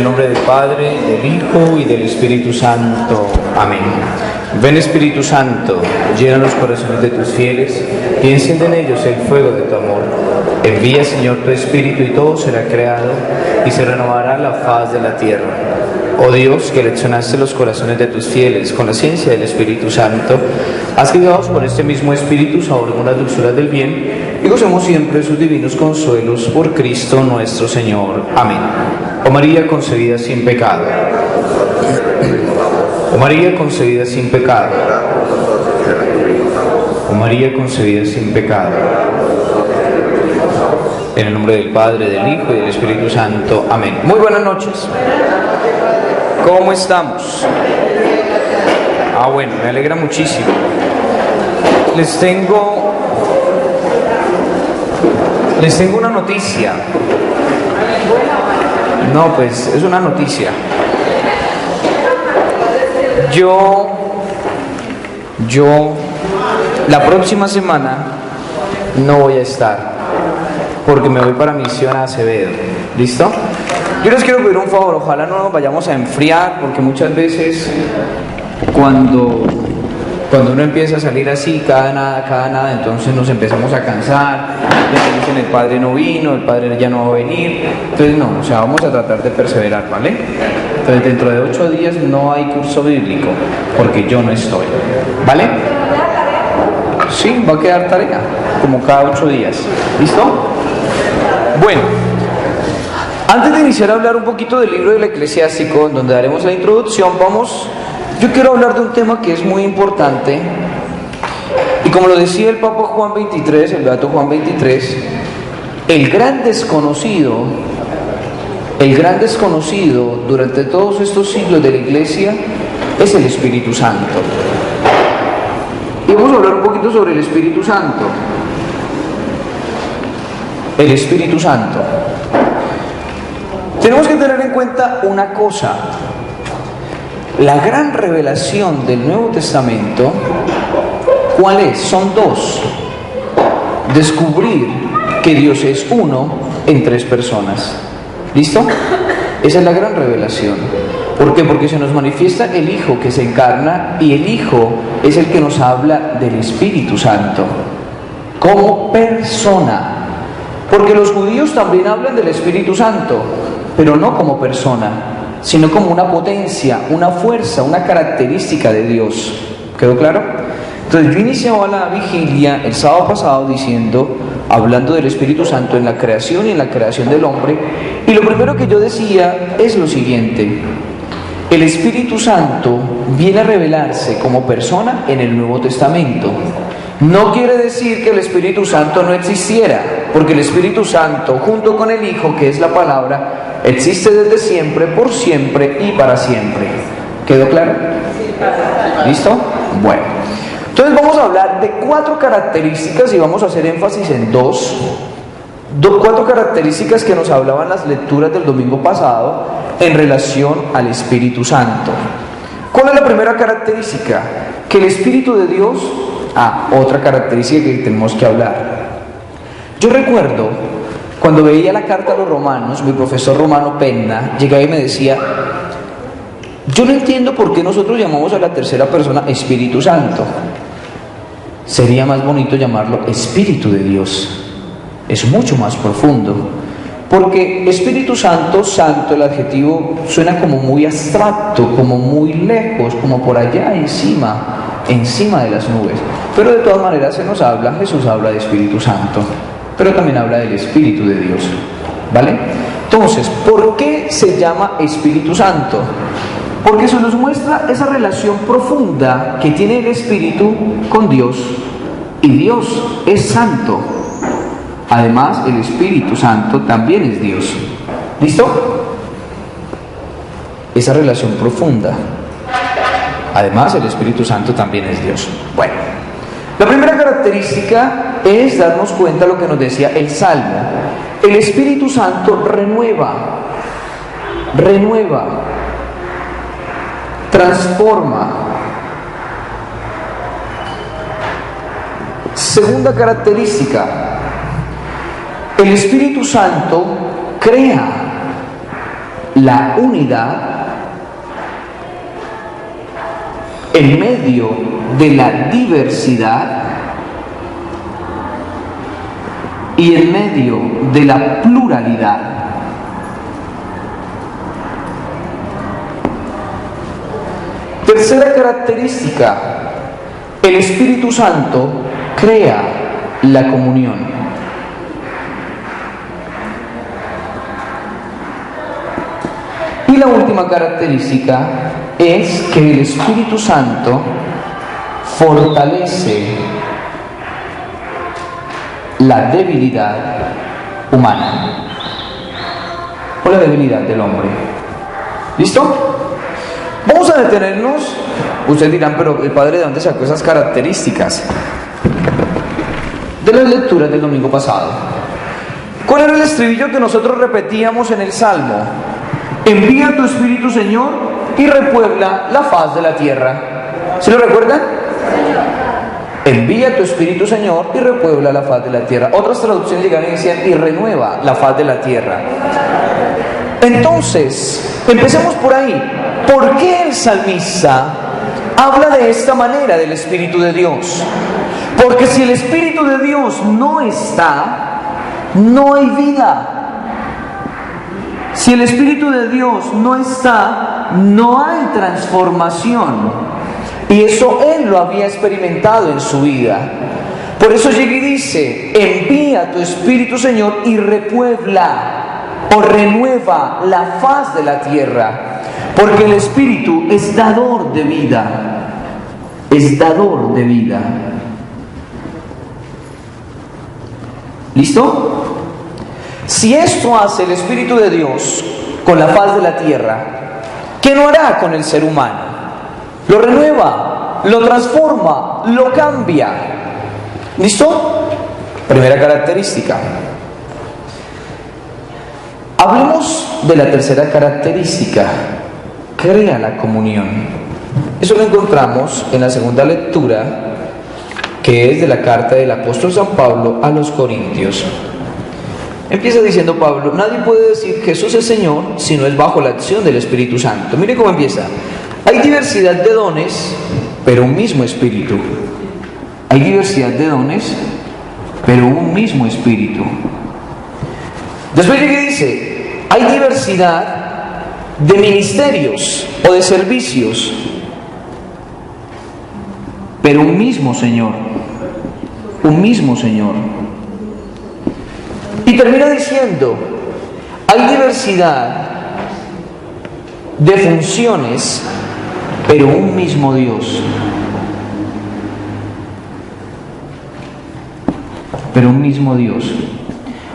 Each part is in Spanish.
En nombre del Padre, del Hijo y del Espíritu Santo. Amén. Ven, Espíritu Santo, llena los corazones de tus fieles y enciende en ellos el fuego de tu amor. Envía, Señor, tu Espíritu y todo será creado y se renovará la faz de la tierra. Oh Dios, que leccionaste los corazones de tus fieles con la ciencia del Espíritu Santo, haz que dados por este mismo Espíritu saboremos las dulzuras del bien y gocemos siempre sus divinos consuelos por Cristo nuestro Señor. Amén. Oh María concebida sin pecado. Oh María concebida sin pecado. Oh María concebida sin pecado. En el nombre del Padre, del Hijo y del Espíritu Santo. Amén. Muy buenas noches. ¿Cómo estamos? Bueno, me alegra muchísimo. Les tengo una noticia. No, pues es una noticia. Yo la próxima semana no voy a estar porque me voy para Misión a Acevedo. ¿Listo? Yo les quiero pedir un favor, ojalá no nos vayamos a enfriar, porque muchas veces cuando uno empieza a salir así, cada nada, entonces nos empezamos a cansar, ya dicen el padre no vino, el padre ya no va a venir, entonces no, o sea, vamos a tratar de perseverar, ¿vale? Entonces dentro de 8 días no hay curso bíblico, porque yo no estoy, ¿vale? Sí, va a quedar tarea, como cada 8 días, ¿listo? Bueno, antes de iniciar a hablar un poquito del libro del Eclesiástico, donde daremos la introducción, yo quiero hablar de un tema que es muy importante, y como lo decía el Papa Juan XXIII, el Beato Juan XXIII, el gran desconocido durante todos estos siglos de la Iglesia es el Espíritu Santo. Y vamos a hablar un poquito sobre el Espíritu Santo. El Espíritu Santo. Tenemos que tener en cuenta una cosa. La gran revelación del Nuevo Testamento, ¿cuál es? Son 2. Descubrir que Dios es uno en 3 personas. ¿Listo? Esa es la gran revelación. ¿Por qué? Porque se nos manifiesta el Hijo que se encarna y el Hijo es el que nos habla del Espíritu Santo como persona. Porque los judíos también hablan del Espíritu Santo, pero no como persona, sino como una potencia, una fuerza, una característica de Dios. ¿Quedó claro? Entonces yo iniciaba la vigilia el sábado pasado hablando del Espíritu Santo en la creación y en la creación del hombre, y lo primero que yo decía es lo siguiente: el Espíritu Santo viene a revelarse como persona en el Nuevo Testamento. No quiere decir que el Espíritu Santo no existiera, porque el Espíritu Santo, junto con el Hijo, que es la palabra, existe desde siempre, por siempre y para siempre. ¿Quedó claro? ¿Listo? Bueno, entonces vamos a hablar de 4 características y vamos a hacer énfasis en 4 características que nos hablaban las lecturas del domingo pasado en relación al Espíritu Santo. ¿Cuál es la primera característica? Que el Espíritu de Dios... otra característica que tenemos que hablar. Yo recuerdo cuando veía la carta a los romanos, mi profesor Romano Penna llegaba y me decía: yo no entiendo por qué nosotros llamamos a la tercera persona Espíritu Santo. Sería más bonito llamarlo Espíritu de Dios. Es mucho más profundo. Porque Espíritu Santo, santo, el adjetivo suena como muy abstracto, como muy lejos, como por allá encima de las nubes. Pero de todas maneras Jesús habla de Espíritu Santo, pero también habla del Espíritu de Dios, ¿vale? Entonces, ¿por qué se llama Espíritu Santo? Porque se nos muestra esa relación profunda que tiene el Espíritu con Dios, y Dios es santo. Además, el Espíritu Santo también es Dios. ¿Listo? Esa relación profunda. Además, el Espíritu Santo también es Dios. Bueno, la primera característica es darnos cuenta de lo que nos decía el Salmo. El Espíritu Santo renueva, transforma. Segunda característica, el Espíritu Santo crea. la unidad en medio de la diversidad y en medio de la pluralidad. Tercera característica, el Espíritu Santo crea la comunión. Y la última característica es que el Espíritu Santo fortalece la debilidad humana o la debilidad del hombre. ¿Listo? Vamos a detenernos. Ustedes dirán, pero el Padre, ¿de dónde sacó esas características? De las lecturas del domingo pasado. ¿Cuál era el estribillo que nosotros repetíamos en el Salmo? Envía tu Espíritu, Señor, y repuebla la faz de la tierra. ¿Se lo recuerdan? Envía tu Espíritu, Señor, y repuebla la faz de la tierra. Otras traducciones llegan y decían, y renueva la faz de la tierra. Entonces, empecemos por ahí. ¿Por qué el salmista habla de esta manera del Espíritu de Dios? Porque si el Espíritu de Dios no está, no hay vida. Si el Espíritu de Dios no está, no hay transformación. Y eso Él lo había experimentado en su vida. Por eso llega y dice, envía tu Espíritu, Señor, y repuebla o renueva la faz de la tierra. Porque el Espíritu es dador de vida. Es dador de vida. ¿Listo? Si esto hace el Espíritu de Dios con la faz de la tierra, ¿qué no hará con el ser humano? Lo renueva, lo transforma, lo cambia. ¿Listo? Primera característica. Hablemos de la tercera característica. Crea la comunión. Eso lo encontramos en la segunda lectura, que es de la carta del apóstol San Pablo a los Corintios. Empieza diciendo Pablo, nadie puede decir Jesús es Señor si no es bajo la acción del Espíritu Santo. Mire cómo empieza. Hay diversidad de dones, pero un mismo Espíritu. Hay diversidad de dones, pero un mismo Espíritu. Después llega y dice, hay diversidad de ministerios o de servicios, pero un mismo Señor. Un mismo Señor. Y termina diciendo, hay diversidad de funciones, pero un mismo Dios. Pero un mismo Dios.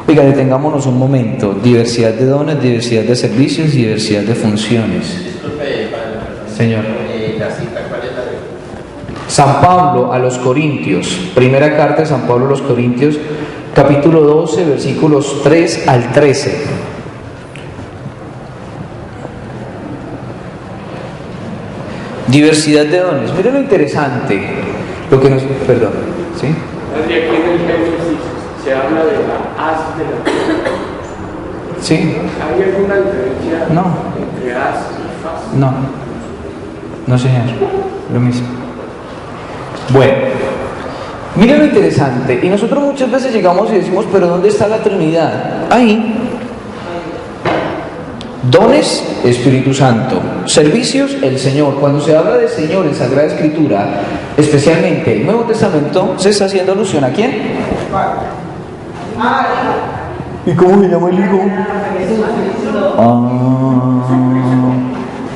Oiga, detengámonos un momento. Diversidad de dones, diversidad de servicios y diversidad de funciones. Disculpe, Señor. La cita, ¿cuál es la de? San Pablo a los Corintios. Primera carta de San Pablo a los Corintios, capítulo 12, versículos 3 al 13. Diversidad de dones. Miren lo interesante. Lo que nos... Perdón. ¿Sí? Aquí en el Génesis se habla de la haz de la tierra. ¿Sí? ¿Hay alguna diferencia No. entre haz y faz? No. No, señor. Lo mismo. Bueno. Miren lo interesante. Y nosotros muchas veces llegamos y decimos, pero ¿dónde está la Trinidad? Ahí. Dones, Espíritu Santo. Servicios, el Señor. Cuando se habla de Señor en Sagrada Escritura, especialmente el Nuevo Testamento, se está haciendo alusión ¿a quién? ¿Y cómo se llama el Hijo?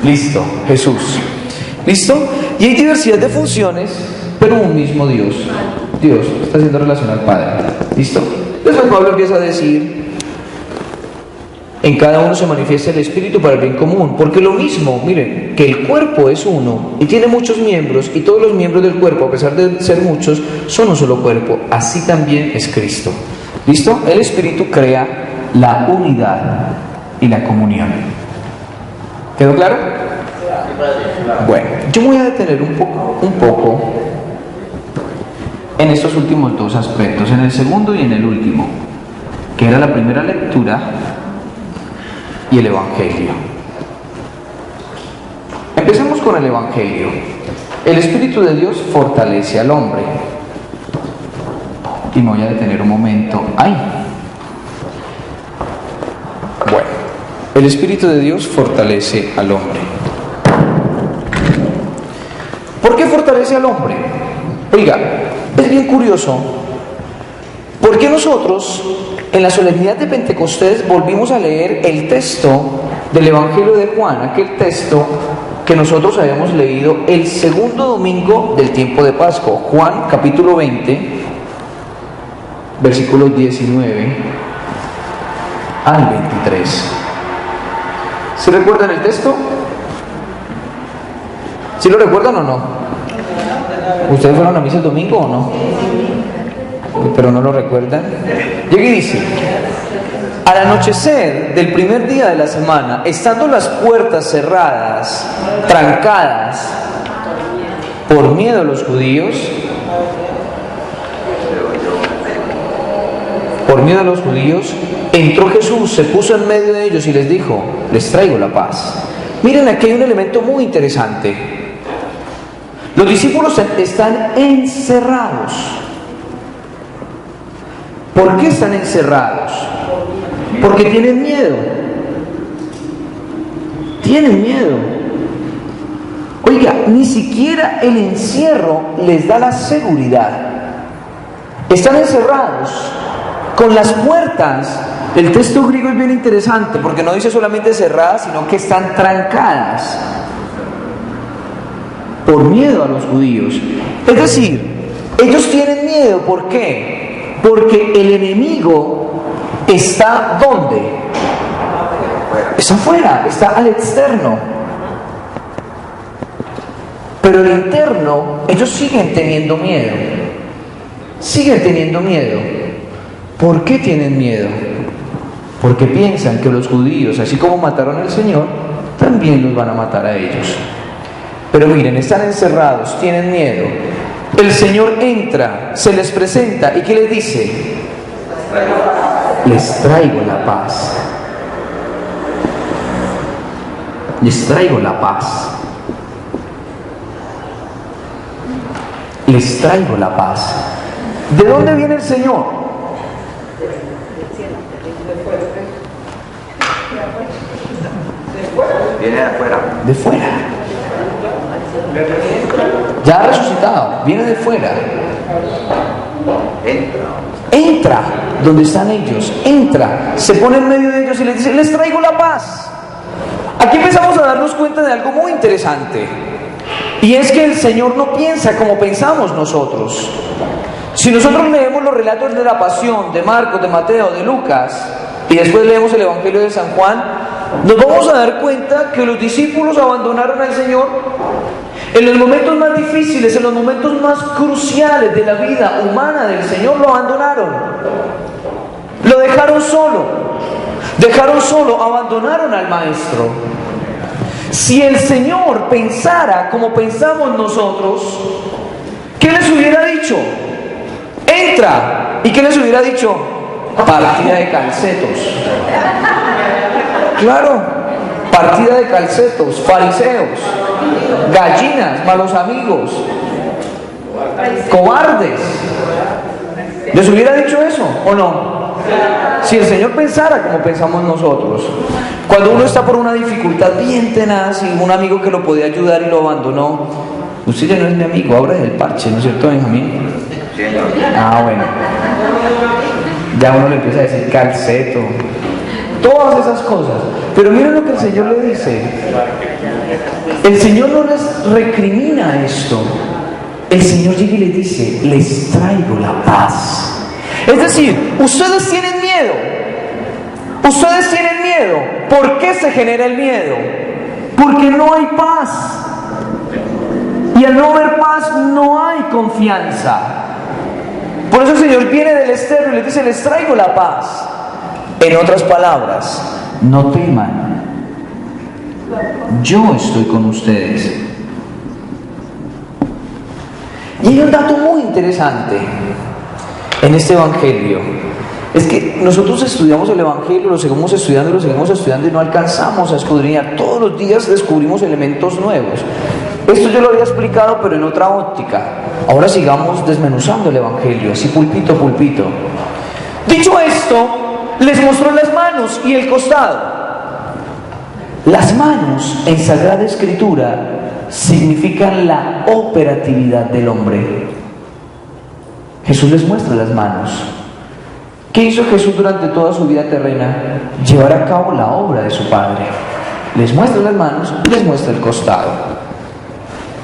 Listo, Jesús. ¿Listo? Y hay diversidad de funciones, pero un mismo Dios. Dios está haciendo relación al Padre. ¿Listo? Después Pablo empieza a decir, en cada uno se manifiesta el Espíritu para el bien común, porque lo mismo, miren, que el cuerpo es uno y tiene muchos miembros, y todos los miembros del cuerpo, a pesar de ser muchos, son un solo cuerpo, así también es Cristo. ¿Listo? El Espíritu crea la unidad y la comunión. ¿Quedó claro? Bueno, yo me voy a detener un poco en estos últimos dos aspectos, en el segundo y en el último, que era la primera lectura y el Evangelio. con el Evangelio. El Espíritu de Dios fortalece al hombre. Y me voy a detener un momento ahí. Bueno, el Espíritu de Dios fortalece al hombre. ¿Por qué fortalece al hombre? Oiga, es bien curioso, porque nosotros en la solemnidad de Pentecostés volvimos a leer el texto del Evangelio de Juan, aquel texto que nosotros habíamos leído el segundo domingo del tiempo de Pascua, Juan capítulo 20, versículos 19 al 23. ¿Sí recuerdan el texto? ¿Sí lo recuerdan o no? ¿Ustedes fueron a misa el domingo o no? Pero no lo recuerdan. Llega y dice: al anochecer del primer día de la semana, estando las puertas cerradas, trancadas, por miedo a los judíos, entró Jesús, se puso en medio de ellos y les dijo: les traigo la paz. Miren, aquí hay un elemento muy interesante. Los discípulos están encerrados. ¿Por qué están encerrados? Porque tienen miedo. Tienen miedo. Oiga, ni siquiera el encierro les da la seguridad. Están encerrados con las puertas. El texto griego es bien interesante porque no dice solamente cerradas, sino que están trancadas por miedo a los judíos. Es decir, ellos tienen miedo. ¿Por qué? Porque el enemigo está ¿dónde? Está afuera, está al externo. Pero el interno, ellos siguen teniendo miedo. Siguen teniendo miedo. ¿Por qué tienen miedo? Porque piensan que los judíos, así como mataron al Señor, también los van a matar a ellos. Pero miren, están encerrados, tienen miedo. El Señor entra, se les presenta, ¿y qué les dice? Les traigo la paz. Les traigo la paz. Les traigo la paz. ¿De dónde viene el Señor? Viene de afuera. De fuera. Ya ha resucitado, viene de fuera. Entra donde están ellos, entra, se pone en medio de ellos y les dice: les traigo la paz. Aquí empezamos a darnos cuenta de algo muy interesante, y es que el Señor no piensa como pensamos nosotros. Si nosotros leemos los relatos de la pasión de Marcos, de Mateo, de Lucas, y después leemos el Evangelio de San Juan, nos vamos a dar cuenta que los discípulos abandonaron al Señor en los momentos más difíciles, en los momentos más cruciales de la vida humana del Señor. Lo abandonaron, lo dejaron solo, abandonaron al Maestro. Si el Señor pensara como pensamos nosotros, ¿qué les hubiera dicho? Entra. ¿Y qué les hubiera dicho? Partida de calcetos. Claro, partida de calcetos, fariseos, gallinas, malos amigos, cobardes. ¿Les hubiera dicho eso o no? Si el Señor pensara como pensamos nosotros, cuando uno está por una dificultad bien tenaz y un amigo que lo podía ayudar y lo abandonó, usted ya no es mi amigo, ahora es el parche, ¿no es cierto, Benjamín? Ah, bueno. Ya uno le empieza a decir calceto, todas esas cosas. Pero miren lo que el Señor le dice. El Señor no les recrimina esto. El Señor llega y les dice: les traigo la paz. Es decir, ustedes tienen miedo. Ustedes tienen miedo. ¿Por qué se genera el miedo? Porque no hay paz. Y al no haber paz no hay confianza. Por eso el Señor viene del externo y les dice: les traigo la paz. En otras palabras, no teman, yo estoy con ustedes. Y hay un dato muy interesante en este Evangelio, Es que nosotros estudiamos el Evangelio, lo seguimos estudiando y no alcanzamos a escudriñar. Todos los días descubrimos elementos nuevos. Esto yo lo había explicado, pero en otra óptica. Ahora sigamos desmenuzando el Evangelio, así pulpito a pulpito. Dicho esto, les mostró las manos y el costado. Las manos en Sagrada Escritura significan la operatividad del hombre. Jesús les muestra las manos. ¿Qué hizo Jesús durante toda su vida terrena? Llevar a cabo la obra de su Padre. Les muestra las manos y les muestra el costado.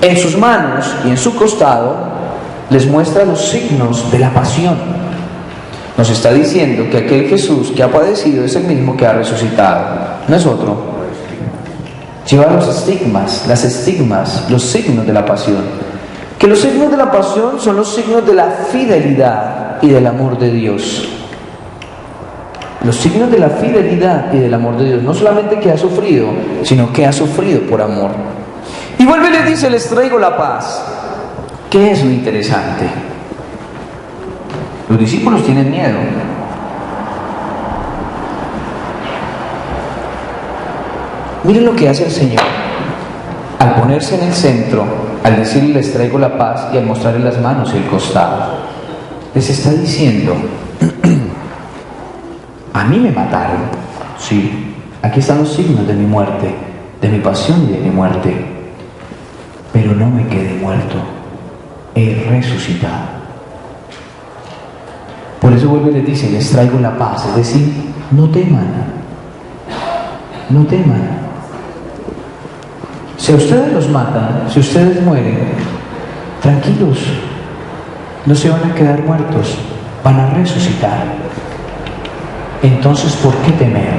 En sus manos y en su costado les muestra los signos de la pasión. Nos está diciendo que aquel Jesús que ha padecido es el mismo que ha resucitado, no es otro. Lleva los estigmas, los signos de la pasión. Que los signos de la pasión son los signos de la fidelidad y del amor de Dios. Los signos de la fidelidad y del amor de Dios, no solamente que ha sufrido, sino que ha sufrido por amor. Y vuelve y les dice, les traigo la paz. ¿Qué es lo interesante? Los discípulos tienen miedo. Miren lo que hace el Señor. Al ponerse en el centro, al decirles les traigo la paz y al mostrarles las manos y el costado, les está diciendo, a mí me mataron, sí, aquí están los signos de mi muerte, de mi pasión y de mi muerte, pero no me quedé muerto, he resucitado. Por eso vuelve y les dice, les traigo la paz, es decir, no teman, no teman. Si a ustedes los matan, si ustedes mueren, tranquilos, no se van a quedar muertos, van a resucitar. Entonces, ¿por qué temer?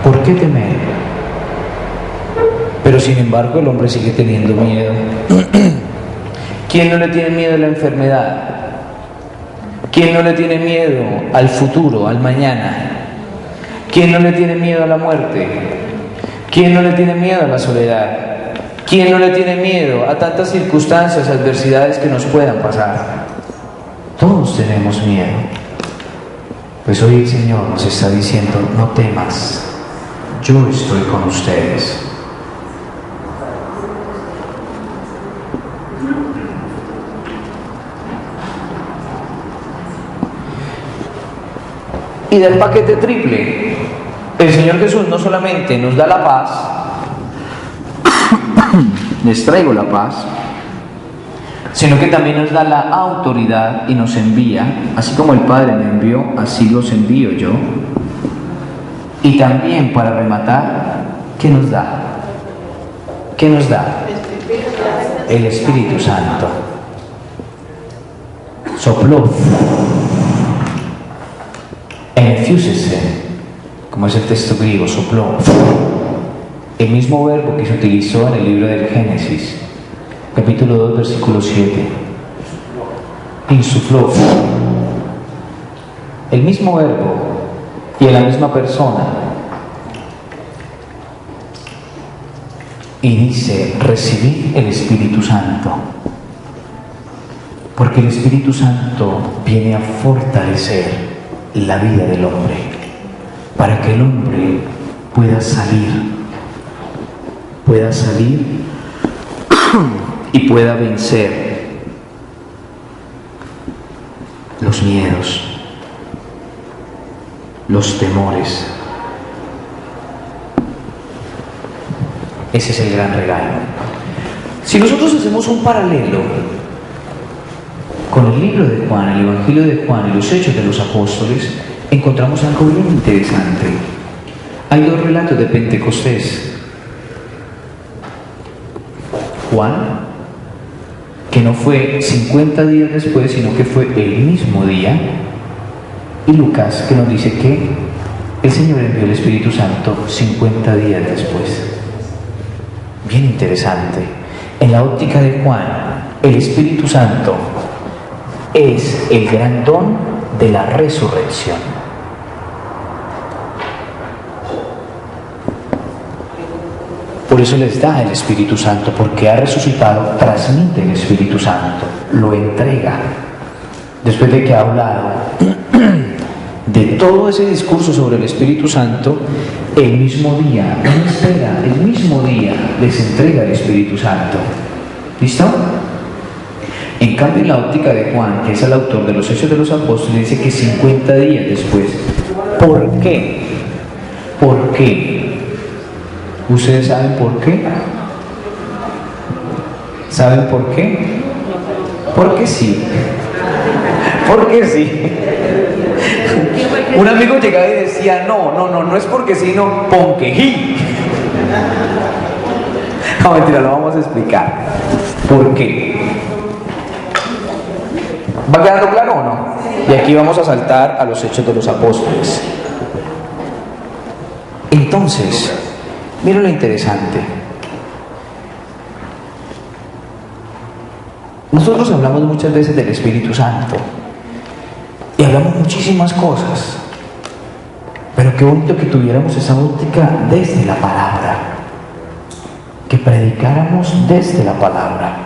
¿Por qué temer? Pero sin embargo el hombre sigue teniendo miedo. ¿Quién no le tiene miedo a la enfermedad? ¿Quién no le tiene miedo al futuro, al mañana? ¿Quién no le tiene miedo a la muerte? ¿Quién no le tiene miedo a la soledad? ¿Quién no le tiene miedo a tantas circunstancias, adversidades que nos puedan pasar? Todos tenemos miedo. Pues hoy el Señor nos está diciendo, no temas, yo estoy con ustedes. Y del paquete triple, el Señor Jesús no solamente nos da la paz, les traigo la paz, sino que también nos da la autoridad y nos envía, así como el Padre me envió, así los envío yo. Y también para rematar, ¿qué nos da? ¿Qué nos da? El Espíritu Santo. Sopló. Enfúsese, como es el texto griego, sopló. El mismo verbo que se utilizó en el libro del Génesis, capítulo 2, versículo 7. Insufló. El mismo verbo y en la misma persona. Y dice, recibid el Espíritu Santo. Porque el Espíritu Santo viene a fortalecer la vida del hombre, para que el hombre pueda salir y pueda vencer los miedos, los temores. Ese es el gran regalo. Si nosotros hacemos un paralelo con el libro de Juan, el Evangelio de Juan y los Hechos de los Apóstoles, encontramos algo bien interesante. Hay dos relatos de Pentecostés. Juan, que no fue 50 días después, sino que fue el mismo día, y Lucas, que nos dice que el Señor envió el Espíritu Santo 50 días después. Bien interesante. En la óptica de Juan, el Espíritu Santo es el gran don de la resurrección. Por eso les da el Espíritu Santo, porque ha resucitado, transmite el Espíritu Santo, lo entrega. después de que ha hablado de todo ese discurso sobre el Espíritu Santo, el mismo día, no espera, el mismo día les entrega el Espíritu Santo. ¿Listo? En cambio, en la óptica de Juan, que es el autor de los Hechos de los Apóstoles, dice que 50 días después. ¿Por qué? ¿Por qué? ¿Ustedes saben por qué? ¿Saben por qué? Porque sí. Porque sí. Un amigo llegaba y decía, no es porque sí, no, porque sí. No, mentira, lo vamos a explicar. ¿Por qué? ¿Va quedando claro o no? Y aquí vamos a saltar a los Hechos de los Apóstoles. Entonces, miren lo interesante. Nosotros hablamos muchas veces del Espíritu Santo y hablamos muchísimas cosas, pero qué bonito que tuviéramos esa óptica desde la palabra, que predicáramos desde la palabra.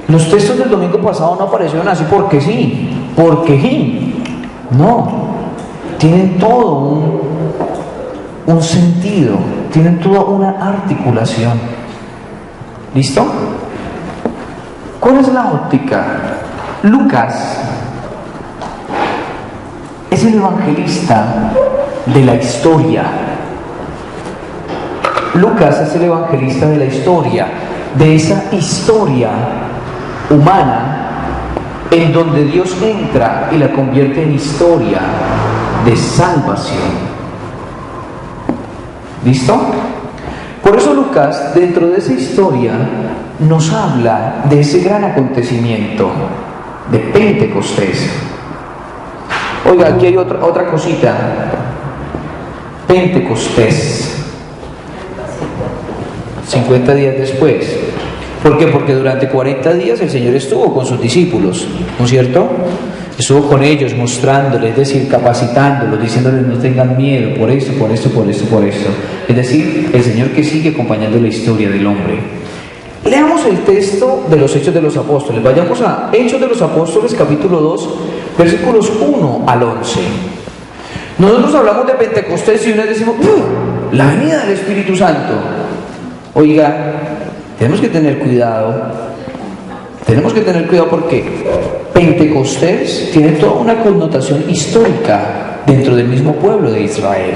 Los textos del domingo pasado no aparecieron así porque sí, no, tienen todo un sentido, tienen toda una articulación. ¿Listo? ¿Cuál es la óptica? Lucas es el evangelista de la historia. Lucas es el evangelista de la historia, de esa historia humana en donde Dios entra y la convierte en historia de salvación. ¿Listo? Por eso Lucas, dentro de esa historia, nos habla de ese gran acontecimiento de Pentecostés. Oiga, aquí hay otra cosita. Pentecostés. 50 días después. ¿Por qué? Porque durante 40 días el Señor estuvo con sus discípulos, ¿no es cierto? Estuvo con ellos mostrándoles, es decir, capacitándolos, diciéndoles no tengan miedo por esto, por esto, por esto, por esto. Es decir, el Señor que sigue acompañando la historia del hombre. Leamos el texto de los Hechos de los Apóstoles. Vayamos a Hechos de los Apóstoles, capítulo 2, versículos 1 al 11. Nosotros hablamos de Pentecostés y una vez decimos, la venida del Espíritu Santo. Oiga, tenemos que tener cuidado porque Pentecostés tiene toda una connotación histórica dentro del mismo pueblo de Israel.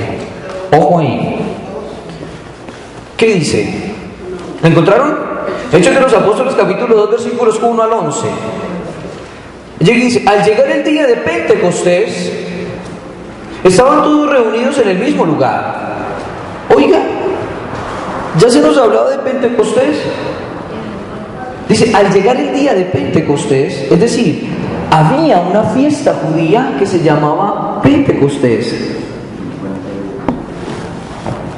Ojo ahí. ¿Qué dice? ¿Lo encontraron? Hechos de los Apóstoles, capítulo 2, versículos 1 al 11. Dice, al llegar el día de Pentecostés, estaban todos reunidos en el mismo lugar. Oiga, ya se nos hablaba de Pentecostés. Dice, al llegar el día de Pentecostés, es decir, había una fiesta judía que se llamaba Pentecostés.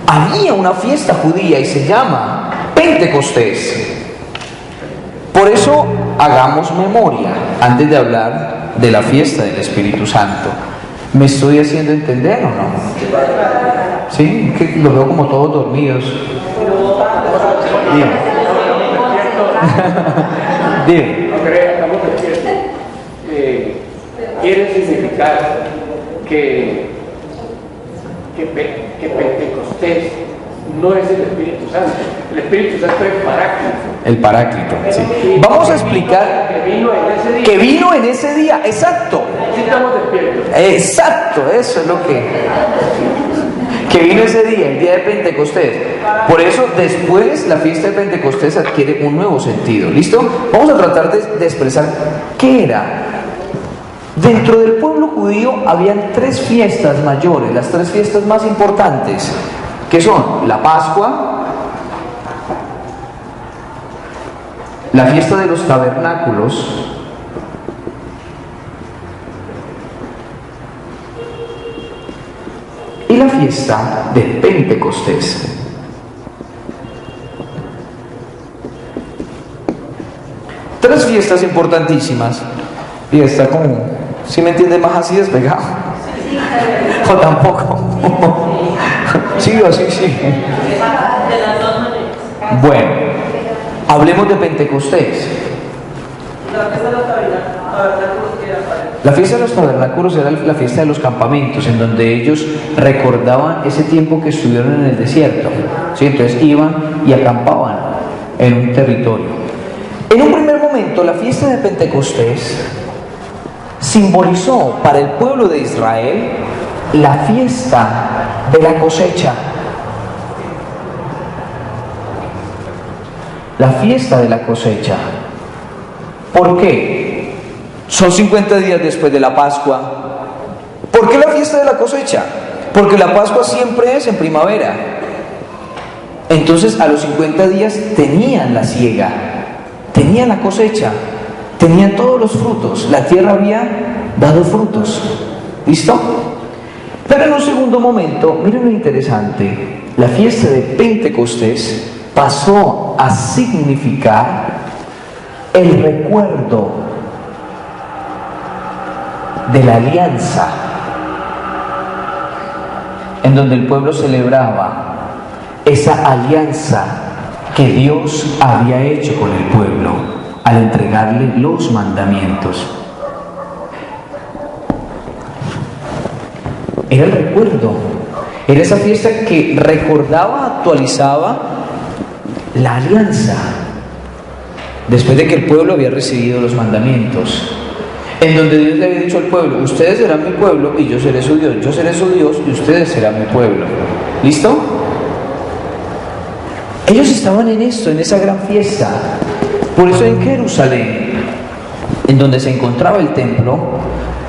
Había una fiesta judía y se llama Pentecostés. Por eso hagamos memoria antes de hablar de la fiesta del Espíritu Santo. ¿Me estoy haciendo entender o no? ¿Sí? Que los veo como todos dormidos. Dime. Dime. Quiere significar que Pentecostés no es el Espíritu Santo. El Espíritu Santo es Paráclito. El Paráclito, sí. Vamos a explicar que vino en ese día. Exacto. Sí, estamos despiertos. Exacto, eso es lo que vino ese día, el día de Pentecostés. Por eso después la fiesta de Pentecostés adquiere un nuevo sentido. ¿Listo? Vamos a tratar de expresar qué era. Dentro del pueblo judío habían tres fiestas mayores, las tres fiestas más importantes, que son la Pascua, la fiesta de los tabernáculos y la fiesta de Pentecostés. Tres fiestas importantísimas. Y está como, ¿sí me entiende? Más así despegado. O tampoco. Sí o sí, sí. Bueno, hablemos de Pentecostés. La fiesta de los tabernáculos que era para La fiesta de los tabernáculos era la fiesta de los campamentos, en donde ellos recordaban ese tiempo que estuvieron en el desierto, ¿sí? Entonces iban y acampaban en un territorio. En un primer momento, la fiesta de Pentecostés simbolizó para el pueblo de Israel la fiesta de la cosecha. La fiesta de la cosecha. ¿Por qué? Son 50 días después de la Pascua. ¿Por qué la fiesta de la cosecha? Porque la Pascua siempre es en primavera. Entonces a los 50 días tenían la siega, tenían la cosecha, tenían todos los frutos. La tierra había dado frutos. ¿Listo? Pero en un segundo momento, miren lo interesante, la fiesta de Pentecostés pasó a significar el recuerdo de la alianza, en donde el pueblo celebraba esa alianza que Dios había hecho con el pueblo al entregarle los mandamientos. Era el recuerdo, era esa fiesta que recordaba, actualizaba la alianza después de que el pueblo había recibido los mandamientos, en donde Dios le había dicho al pueblo: ustedes serán mi pueblo y yo seré su Dios, yo seré su Dios y ustedes serán mi pueblo. ¿Listo? Ellos estaban en esto, en esa gran fiesta. Por eso en Jerusalén, en donde se encontraba el templo,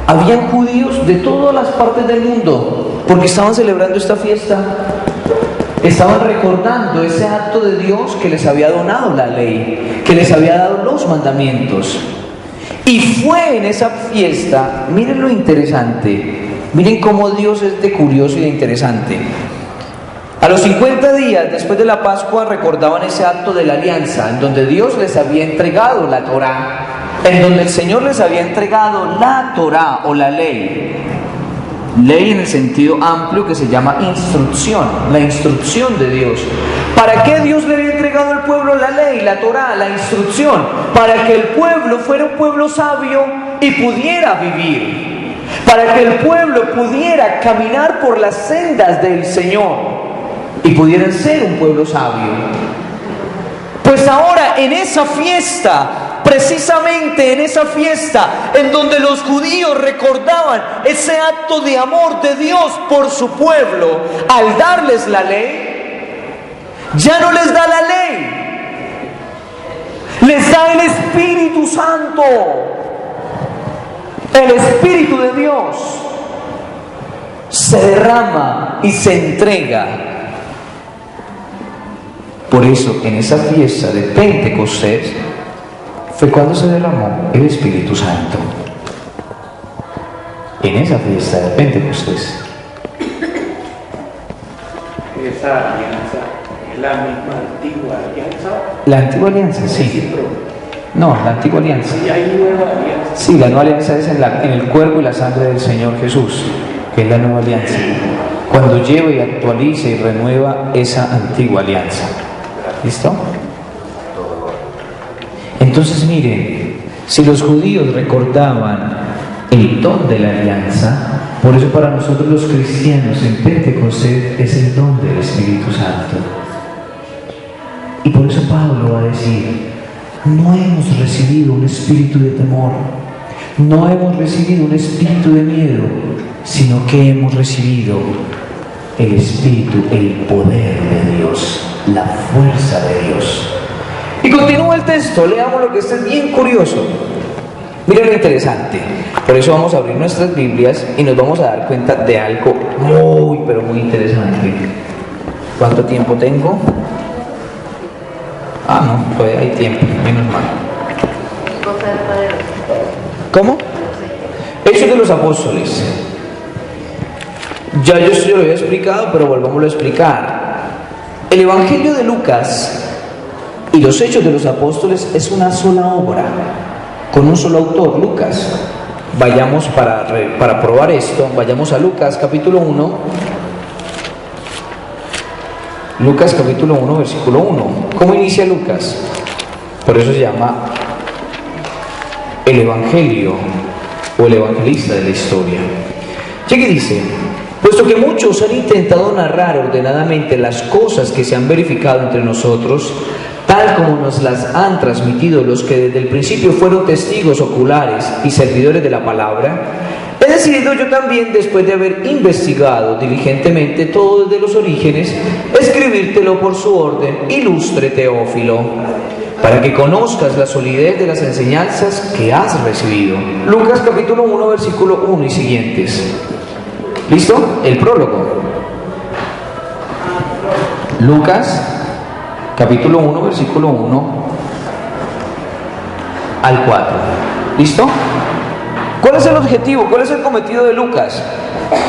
habían judíos de todas las partes del mundo, porque estaban celebrando esta fiesta. Estaban recordando ese acto de Dios que les había donado la ley, que les había dado los mandamientos. Y fue en esa fiesta, miren lo interesante, miren cómo Dios es de curioso y de interesante. A los 50 días después de la Pascua recordaban ese acto de la alianza, en donde Dios les había entregado la Torá, en donde el Señor les había entregado la Torá o la ley. Ley en el sentido amplio que se llama instrucción, la instrucción de Dios. ¿Para qué Dios le había entregado al pueblo la ley, la Torá, la instrucción? Para que el pueblo fuera un pueblo sabio y pudiera vivir. Para que el pueblo pudiera caminar por las sendas del Señor y pudieran ser un pueblo sabio. Pues ahora en esa fiesta, precisamente en esa fiesta en donde los judíos recordaban ese acto de amor de Dios por su pueblo al darles la ley, ya no les da la ley, les da el Espíritu Santo, el Espíritu de Dios se derrama y se entrega. Por eso en esa fiesta de Pentecostés fue cuando se derramó el Espíritu Santo. En esa fiesta de Pentecostés. Esa alianza es la misma antigua alianza. La antigua alianza, sí. No, la antigua alianza. ¿Y hay nueva alianza? Sí, la nueva alianza es en el cuerpo y la sangre del Señor Jesús, que es la nueva alianza. Cuando lleva y actualiza y renueva esa antigua alianza. ¿Listo? Entonces miren, si los judíos recordaban el don de la alianza, por eso para nosotros los cristianos en Pentecostés es el don del Espíritu Santo. Y por eso Pablo va a decir: no hemos recibido un espíritu de temor, no hemos recibido un espíritu de miedo, sino que hemos recibido el espíritu, el poder de Dios, la fuerza de Dios. Y continúa el texto, leamos lo que está bien curioso. Miren lo interesante. Por eso vamos a abrir nuestras Biblias y nos vamos a dar cuenta de algo muy, pero muy interesante. ¿Cuánto tiempo tengo? Ah, no, todavía hay tiempo, menos mal. ¿Cómo? Hechos de los Apóstoles. Ya yo lo había explicado, pero volvámoslo a explicar. El Evangelio de Lucas y los Hechos de los Apóstoles es una sola obra, con un solo autor, Lucas. Vayamos para probar esto, vayamos a Lucas capítulo 1. Lucas capítulo 1, versículo 1. ¿Cómo inicia Lucas? Por eso se llama el Evangelio o el evangelista de la historia. Llega y dice: puesto que muchos han intentado narrar ordenadamente las cosas que se han verificado entre nosotros, tal como nos las han transmitido los que desde el principio fueron testigos oculares y servidores de la palabra, he decidido yo también, después de haber investigado diligentemente todo desde los orígenes, escribírtelo por su orden, ilustre Teófilo, para que conozcas la solidez de las enseñanzas que has recibido. Lucas capítulo 1, versículo 1 y siguientes. ¿Listo? El prólogo. Lucas capítulo 1, versículo 1 al 4. ¿Listo? ¿Cuál es el objetivo? ¿Cuál es el cometido de Lucas?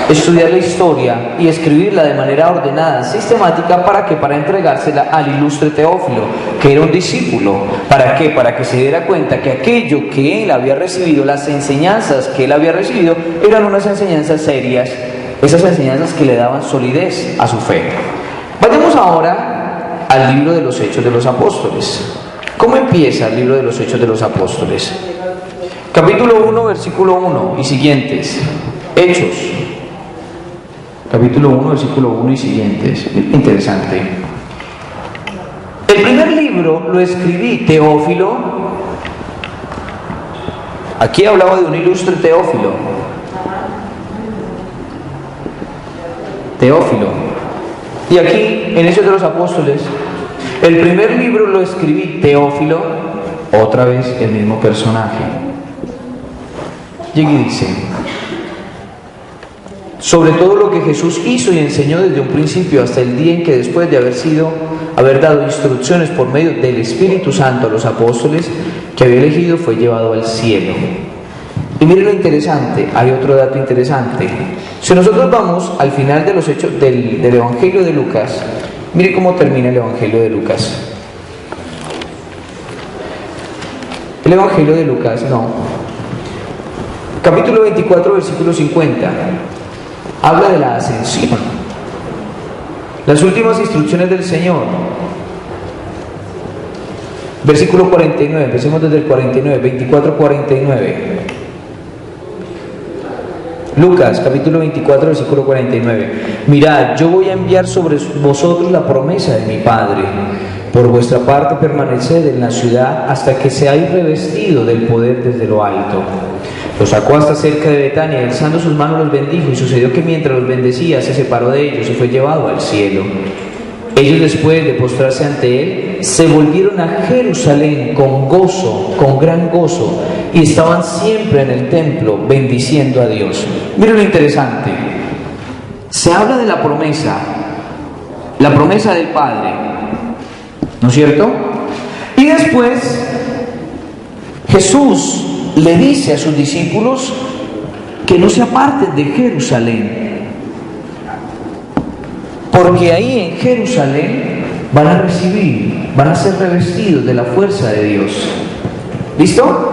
Estudiar la historia y escribirla de manera ordenada, sistemática. ¿Para qué? Para entregársela al ilustre Teófilo, que era un discípulo. ¿Para qué? Para que se diera cuenta que aquello que él había recibido, las enseñanzas que él había recibido, eran unas enseñanzas serias, esas enseñanzas que le daban solidez a su fe. Vayamos ahora al libro de los Hechos de los Apóstoles. ¿Cómo empieza el libro de los Hechos de los Apóstoles? Capítulo 1, versículo 1 y siguientes. Hechos. Capítulo 1, versículo 1 y siguientes. Interesante. El primer libro lo escribí, Teófilo. Aquí hablaba de un ilustre Teófilo. Teófilo. Y aquí, en Hechos de los Apóstoles, el primer libro lo escribí, Teófilo. Otra vez el mismo personaje. Llega y dice: sobre todo lo que Jesús hizo y enseñó desde un principio hasta el día en que, después de haber dado instrucciones por medio del Espíritu Santo a los apóstoles que había elegido, fue llevado al cielo. Y miren lo interesante, hay otro dato interesante. Si nosotros vamos al final de los hechos del Evangelio de Lucas, mire cómo termina el Evangelio de Lucas. El Evangelio de Lucas, capítulo 24, versículo 50, habla de la ascensión, las últimas instrucciones del Señor. Versículo 49, empecemos desde el 49, 24, 49. Lucas, capítulo 24, versículo 49. Mirad, yo voy a enviar sobre vosotros la promesa de mi Padre. Por vuestra parte permaneced en la ciudad hasta que seáis revestido del poder desde lo alto. Los sacó hasta cerca de Betania y alzando sus manos los bendijo, y sucedió que mientras los bendecía se separó de ellos y fue llevado al cielo. Ellos, después de postrarse ante él, se volvieron a Jerusalén con gozo, con gran gozo, y estaban siempre en el templo bendiciendo a Dios. Miren lo interesante, se habla de la promesa del Padre, ¿no es cierto? Y después Jesús le dice a sus discípulos que no se aparten de Jerusalén, porque ahí en Jerusalén van a ser revestidos de la fuerza de Dios. ¿Listo?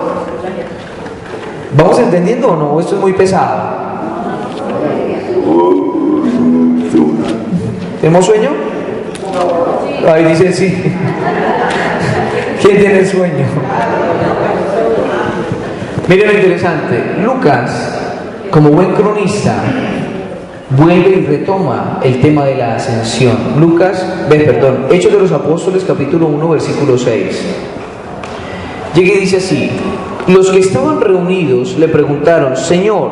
¿Vamos entendiendo o no? Esto es muy pesado. ¿Tenemos sueño? Ahí dice sí. ¿Quién tiene sueño? Miren lo interesante. Lucas, como buen cronista, vuelve y retoma el tema de la ascensión. Hechos de los Apóstoles, capítulo 1, versículo 6. Llega y dice así: los que estaban reunidos le preguntaron: Señor,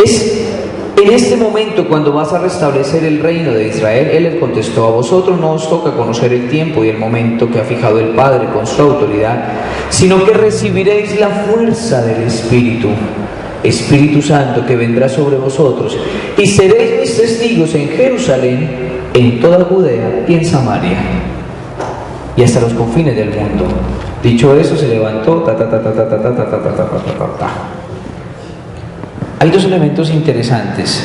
¿es en este momento cuando vas a restablecer el reino de Israel? Él les contestó: a vosotros no os toca conocer el tiempo y el momento que ha fijado el Padre con su autoridad, sino que recibiréis la fuerza del Espíritu Santo que vendrá sobre vosotros, y seréis mis testigos en Jerusalén, en toda Judea y en Samaria, y hasta los confines del mundo. Dicho eso, se levantó. Hay dos elementos interesantes.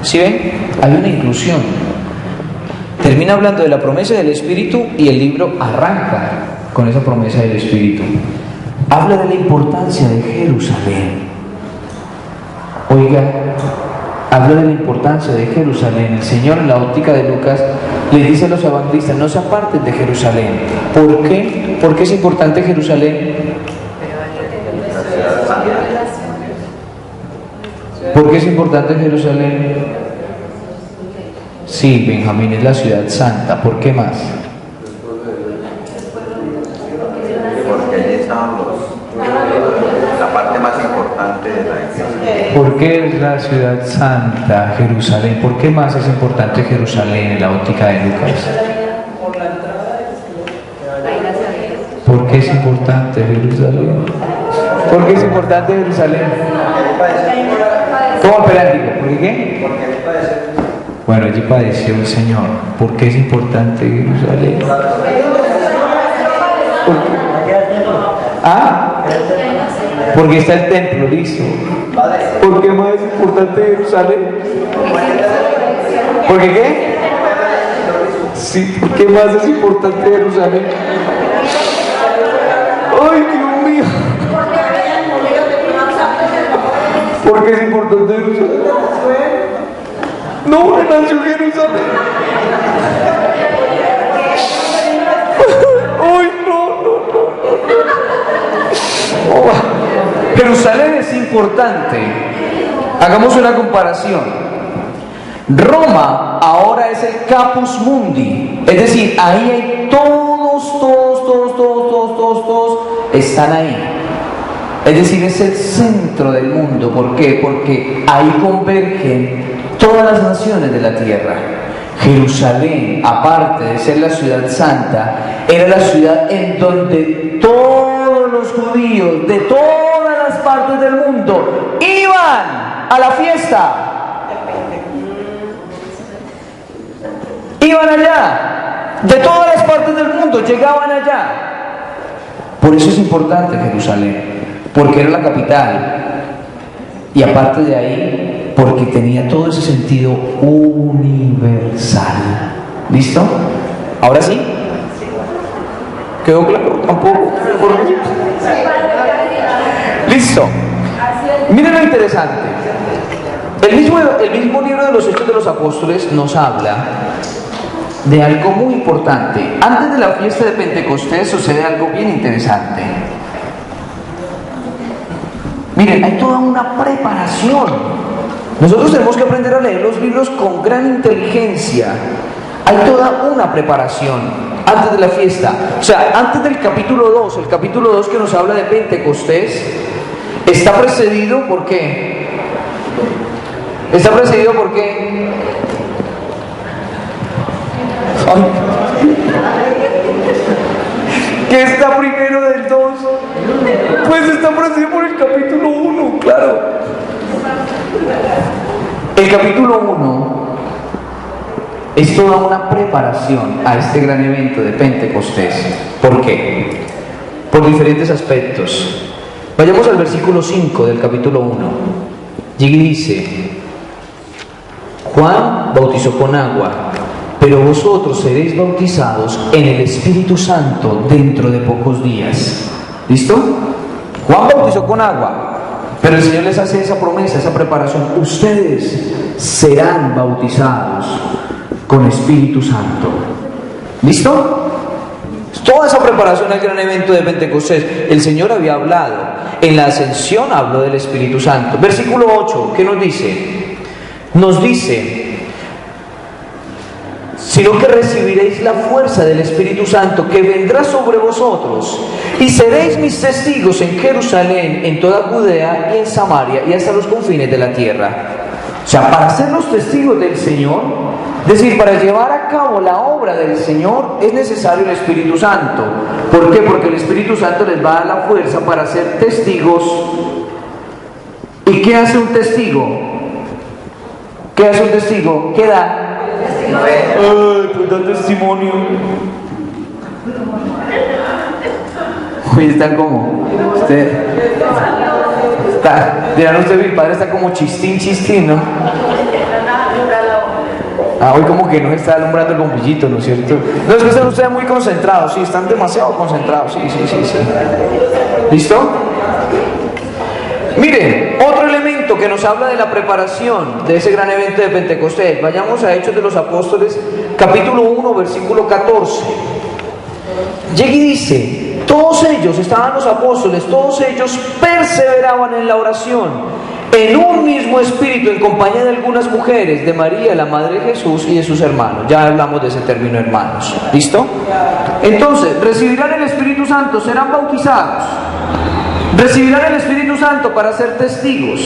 ¿Sí ven? Hay una inclusión. Termina hablando de la promesa del Espíritu y el libro arranca con esa promesa del Espíritu. Habla de la importancia de Jerusalén. Oiga, habla de la importancia de Jerusalén. El Señor, en la óptica de Lucas, le dice a los evangelistas: no se aparten de Jerusalén. ¿Por qué? ¿Por qué es importante Jerusalén? importante Jerusalén? Sí, Benjamín es la ciudad santa. ¿Por qué más? Porque allí estaban la parte más importante de la iglesia. ¿Por qué es la ciudad santa Jerusalén? ¿Por qué más es importante Jerusalén en la óptica de Lucas? ¿Por qué es importante Jerusalén? ¿Por qué es importante Jerusalén? ¿Cómo operativo? ¿Por qué? Bueno, allí padeció el Señor. ¿Por qué es importante Jerusalén? ¿Ah? Porque está el templo, listo. ¿Por qué más es importante Jerusalén? ¿Por qué qué? Sí, ¿por qué más es importante Jerusalén? ¡Ay, Dios mío! ¿Por qué es importante Jerusalén? No, nació Jerusalén. ¡Ay, no! Oh, Jerusalén es importante. Hagamos una comparación. Roma ahora es el capus mundi, es decir, ahí hay todos están ahí. Es decir, es el centro del mundo. ¿Por qué? Porque ahí convergen todas las naciones de la tierra. Jerusalén, aparte de ser la ciudad santa, era la ciudad en donde todos los judíos de todas las partes del mundo iban a la fiesta. Iban allá, de todas las partes del mundo llegaban allá. Por eso es importante Jerusalén, porque era la capital. Y aparte de ahí, porque tenía todo ese sentido universal. ¿Listo? ¿Ahora sí? ¿Quedó claro? ¿Tampoco? Listo. Miren lo interesante. El mismo libro de los Hechos de los Apóstoles nos habla de algo muy importante. Antes de la fiesta de Pentecostés sucede algo bien interesante. Miren, hay toda una preparación. Nosotros tenemos que aprender a leer los libros con gran inteligencia. Hay toda una preparación antes de la fiesta. O sea, antes del capítulo 2, el capítulo 2 que nos habla de Pentecostés, está precedido por qué? Está precedido por qué? Ay. ¿Qué está primero del 2? Pues está precedido por el capítulo 1, claro. El capítulo 1 es toda una preparación a este gran evento de Pentecostés. ¿Por qué? Por diferentes aspectos. Vayamos al versículo 5 del capítulo 1. Y dice: Juan bautizó con agua, pero vosotros seréis bautizados en el Espíritu Santo dentro de pocos días. ¿Listo? Juan bautizó con agua, pero el Señor les hace esa promesa, esa preparación: ustedes serán bautizados con Espíritu Santo. ¿Listo? Toda esa preparación al gran evento de Pentecostés. El Señor había hablado, en la ascensión habló del Espíritu Santo. Versículo 8, ¿qué nos dice? Nos dice: sino que recibiréis la fuerza del Espíritu Santo que vendrá sobre vosotros, y seréis mis testigos en Jerusalén, en toda Judea y en Samaria y hasta los confines de la tierra. O sea, para ser los testigos del Señor, es decir, para llevar a cabo la obra del Señor, es necesario el Espíritu Santo. ¿Por qué? Porque el Espíritu Santo les va a dar la fuerza para ser testigos. ¿Y qué hace un testigo? ¿Qué hace un testigo? ¿Qué da? Ay, pues da testimonio. Uy, están como usted está, dirán ustedes, mi padre está como chistín, ¿no? Hoy como que no está alumbrando el bombillito, ¿no es cierto? No, es que están ustedes muy concentrados, sí, están demasiado concentrados, sí. ¿Listo? Miren, otro elemento que nos habla de la preparación de ese gran evento de Pentecostés. Vayamos a Hechos de los Apóstoles, capítulo 1, versículo 14. Llega y dice: todos ellos, estaban los apóstoles, todos ellos perseveraban en la oración en un mismo espíritu, en compañía de algunas mujeres, de María, la madre de Jesús, y de sus hermanos. Ya hablamos de ese término, hermanos. ¿Listo? Entonces, recibirán el Espíritu Santo, serán bautizados, recibirán el Espíritu Santo para ser testigos.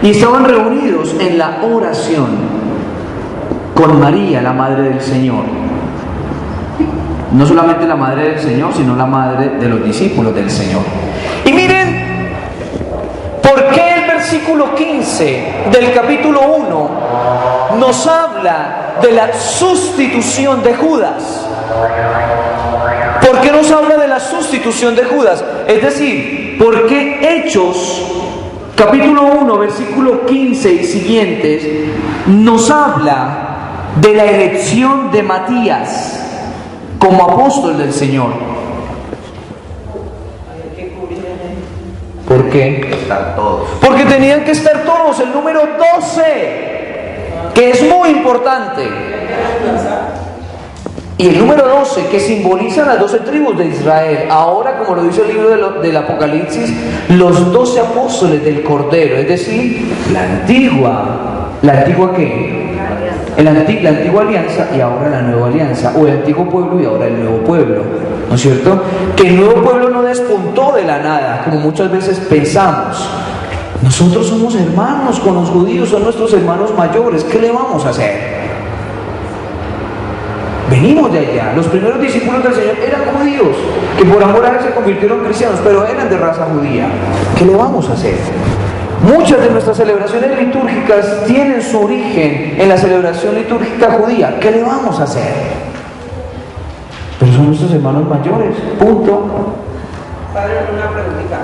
Y estaban reunidos en la oración con María, la madre del Señor. No solamente la madre del Señor, sino la madre de los discípulos del Señor. Y miren, ¿por qué el versículo 15 del capítulo 1 nos habla de la sustitución de Judas? ¿Por qué nos habla de la sustitución de Judas? Es decir, ¿por qué Hechos, capítulo 1, versículo 15 y siguientes, nos habla de la elección de Matías como apóstol del Señor? ¿Por qué? Están todos. Porque tenían que estar todos, el número 12, que es muy importante. Y el número 12, que simboliza las 12 tribus de Israel. Ahora, como lo dice el libro del Apocalipsis, los 12 apóstoles del Cordero, es decir, la antigua ¿qué? La antigua alianza y ahora la nueva alianza, o el antiguo pueblo y ahora el nuevo pueblo, ¿no es cierto? Que el nuevo pueblo no despuntó de la nada, como muchas veces pensamos. Nosotros somos hermanos con los judíos, son nuestros hermanos mayores, ¿qué le vamos a hacer? Venimos de allá. Los primeros discípulos del Señor eran judíos, que por amor a Él se convirtieron en cristianos, pero eran de raza judía. ¿Qué le vamos a hacer? Muchas de nuestras celebraciones litúrgicas tienen su origen en la celebración litúrgica judía. ¿Qué le vamos a hacer? Pero son nuestros hermanos mayores, punto. Padre, una preguntita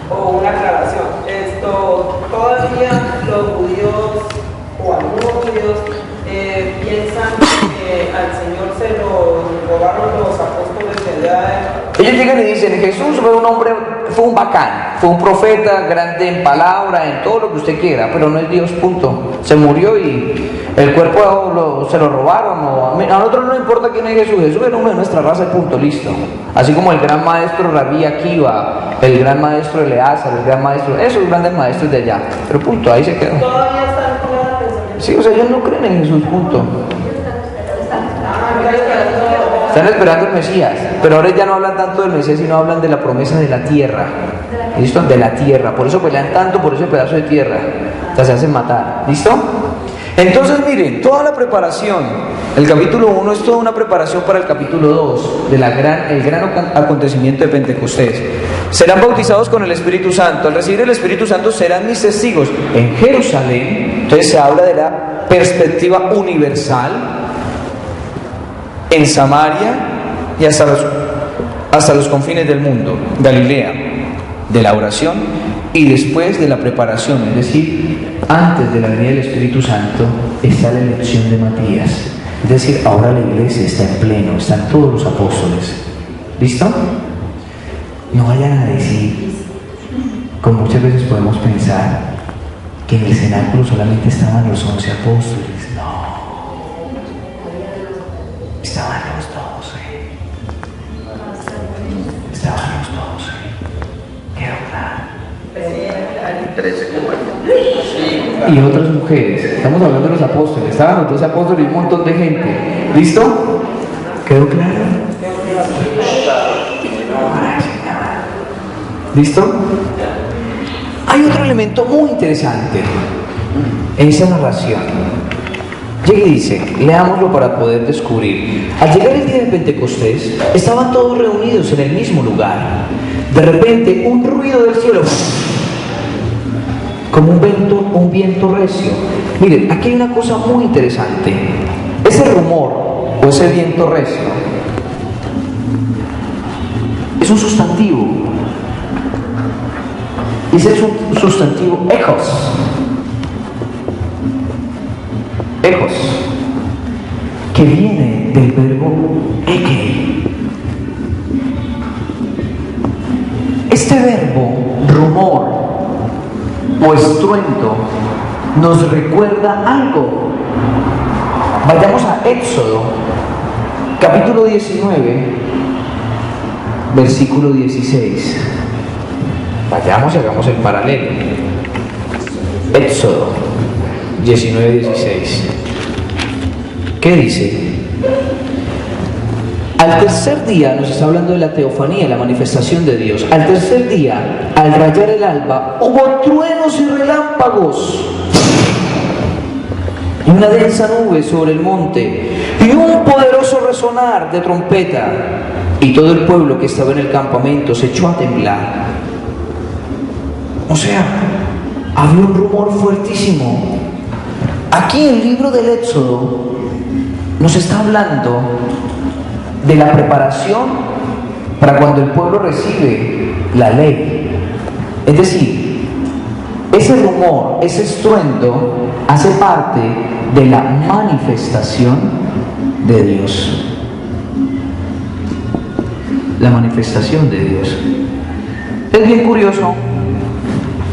o una aclaración. Todavía los judíos o algunos judíos piensan que al Señor se lo robaron los apóstoles de allá. Ellos llegan y dicen, Jesús fue un hombre, fue un bacán, fue un profeta grande en palabra, en todo lo que usted quiera, pero no es Dios, punto. Se murió y el cuerpo se lo robaron. A nosotros no importa quién es Jesús, Jesús era uno de nuestra raza, punto, listo. Así como el gran maestro Rabí Akiva, el gran maestro Eleazar, el gran maestro, esos grandes maestros de allá, pero punto, ahí se quedó. Todavía están con el pensamiento. Sí, o sea, ellos no creen en Jesús, punto. Están esperando el Mesías, pero ahora ya no hablan tanto del Mesías, sino hablan de la promesa de la tierra. ¿Listo? De la tierra. Por eso pelean tanto por ese pedazo de tierra. O sea, se hacen matar. ¿Listo? Entonces, miren, toda la preparación, el capítulo 1 es toda una preparación para el capítulo 2, el gran acontecimiento de Pentecostés. Serán bautizados con el Espíritu Santo. Al recibir el Espíritu Santo serán mis testigos en Jerusalén. Entonces se habla de la perspectiva universal, en Samaria y hasta los confines del mundo, Galilea, de la oración y después de la preparación, es decir, antes de la venida del Espíritu Santo está la elección de Matías, es decir, ahora la iglesia está en pleno, están todos los apóstoles. ¿Listo? No vayan a decir, como muchas veces podemos pensar, que en el cenáculo solamente estaban los 11 apóstoles. No. Estaban los 12. Estaban los 12. Quedó claro. 13 Y otras mujeres. Estamos hablando de los apóstoles. Estaban los 12 apóstoles y un montón de gente. ¿Listo? ¿Quedó claro? ¿Listo? Hay otro elemento muy interesante en esa narración. Llega y dice, leámoslo para poder descubrir. Al llegar el día de Pentecostés, estaban todos reunidos en el mismo lugar. De repente, un ruido del cielo, como un viento recio. Miren, aquí hay una cosa muy interesante. Ese rumor o ese viento recio es un sustantivo. Ese es un sustantivo ejos. Ejos, que viene del verbo eke. Este verbo, rumor o estruendo, nos recuerda algo. Vayamos a Éxodo, capítulo 19, versículo 16. Vayamos y hagamos el paralelo. Éxodo 19:16. ¿Qué dice? Al tercer día, nos está hablando de la teofanía, la manifestación de Dios. Al tercer día, al rayar el alba, hubo truenos y relámpagos, y una densa nube sobre el monte, y un poderoso resonar de trompeta, y todo el pueblo que estaba en el campamento se echó a temblar. O sea, había un rumor fuertísimo. Aquí el libro del Éxodo nos está hablando de la preparación para cuando el pueblo recibe la ley. Es decir, ese rumor, ese estruendo hace parte de la manifestación de Dios. La manifestación de Dios. Es bien curioso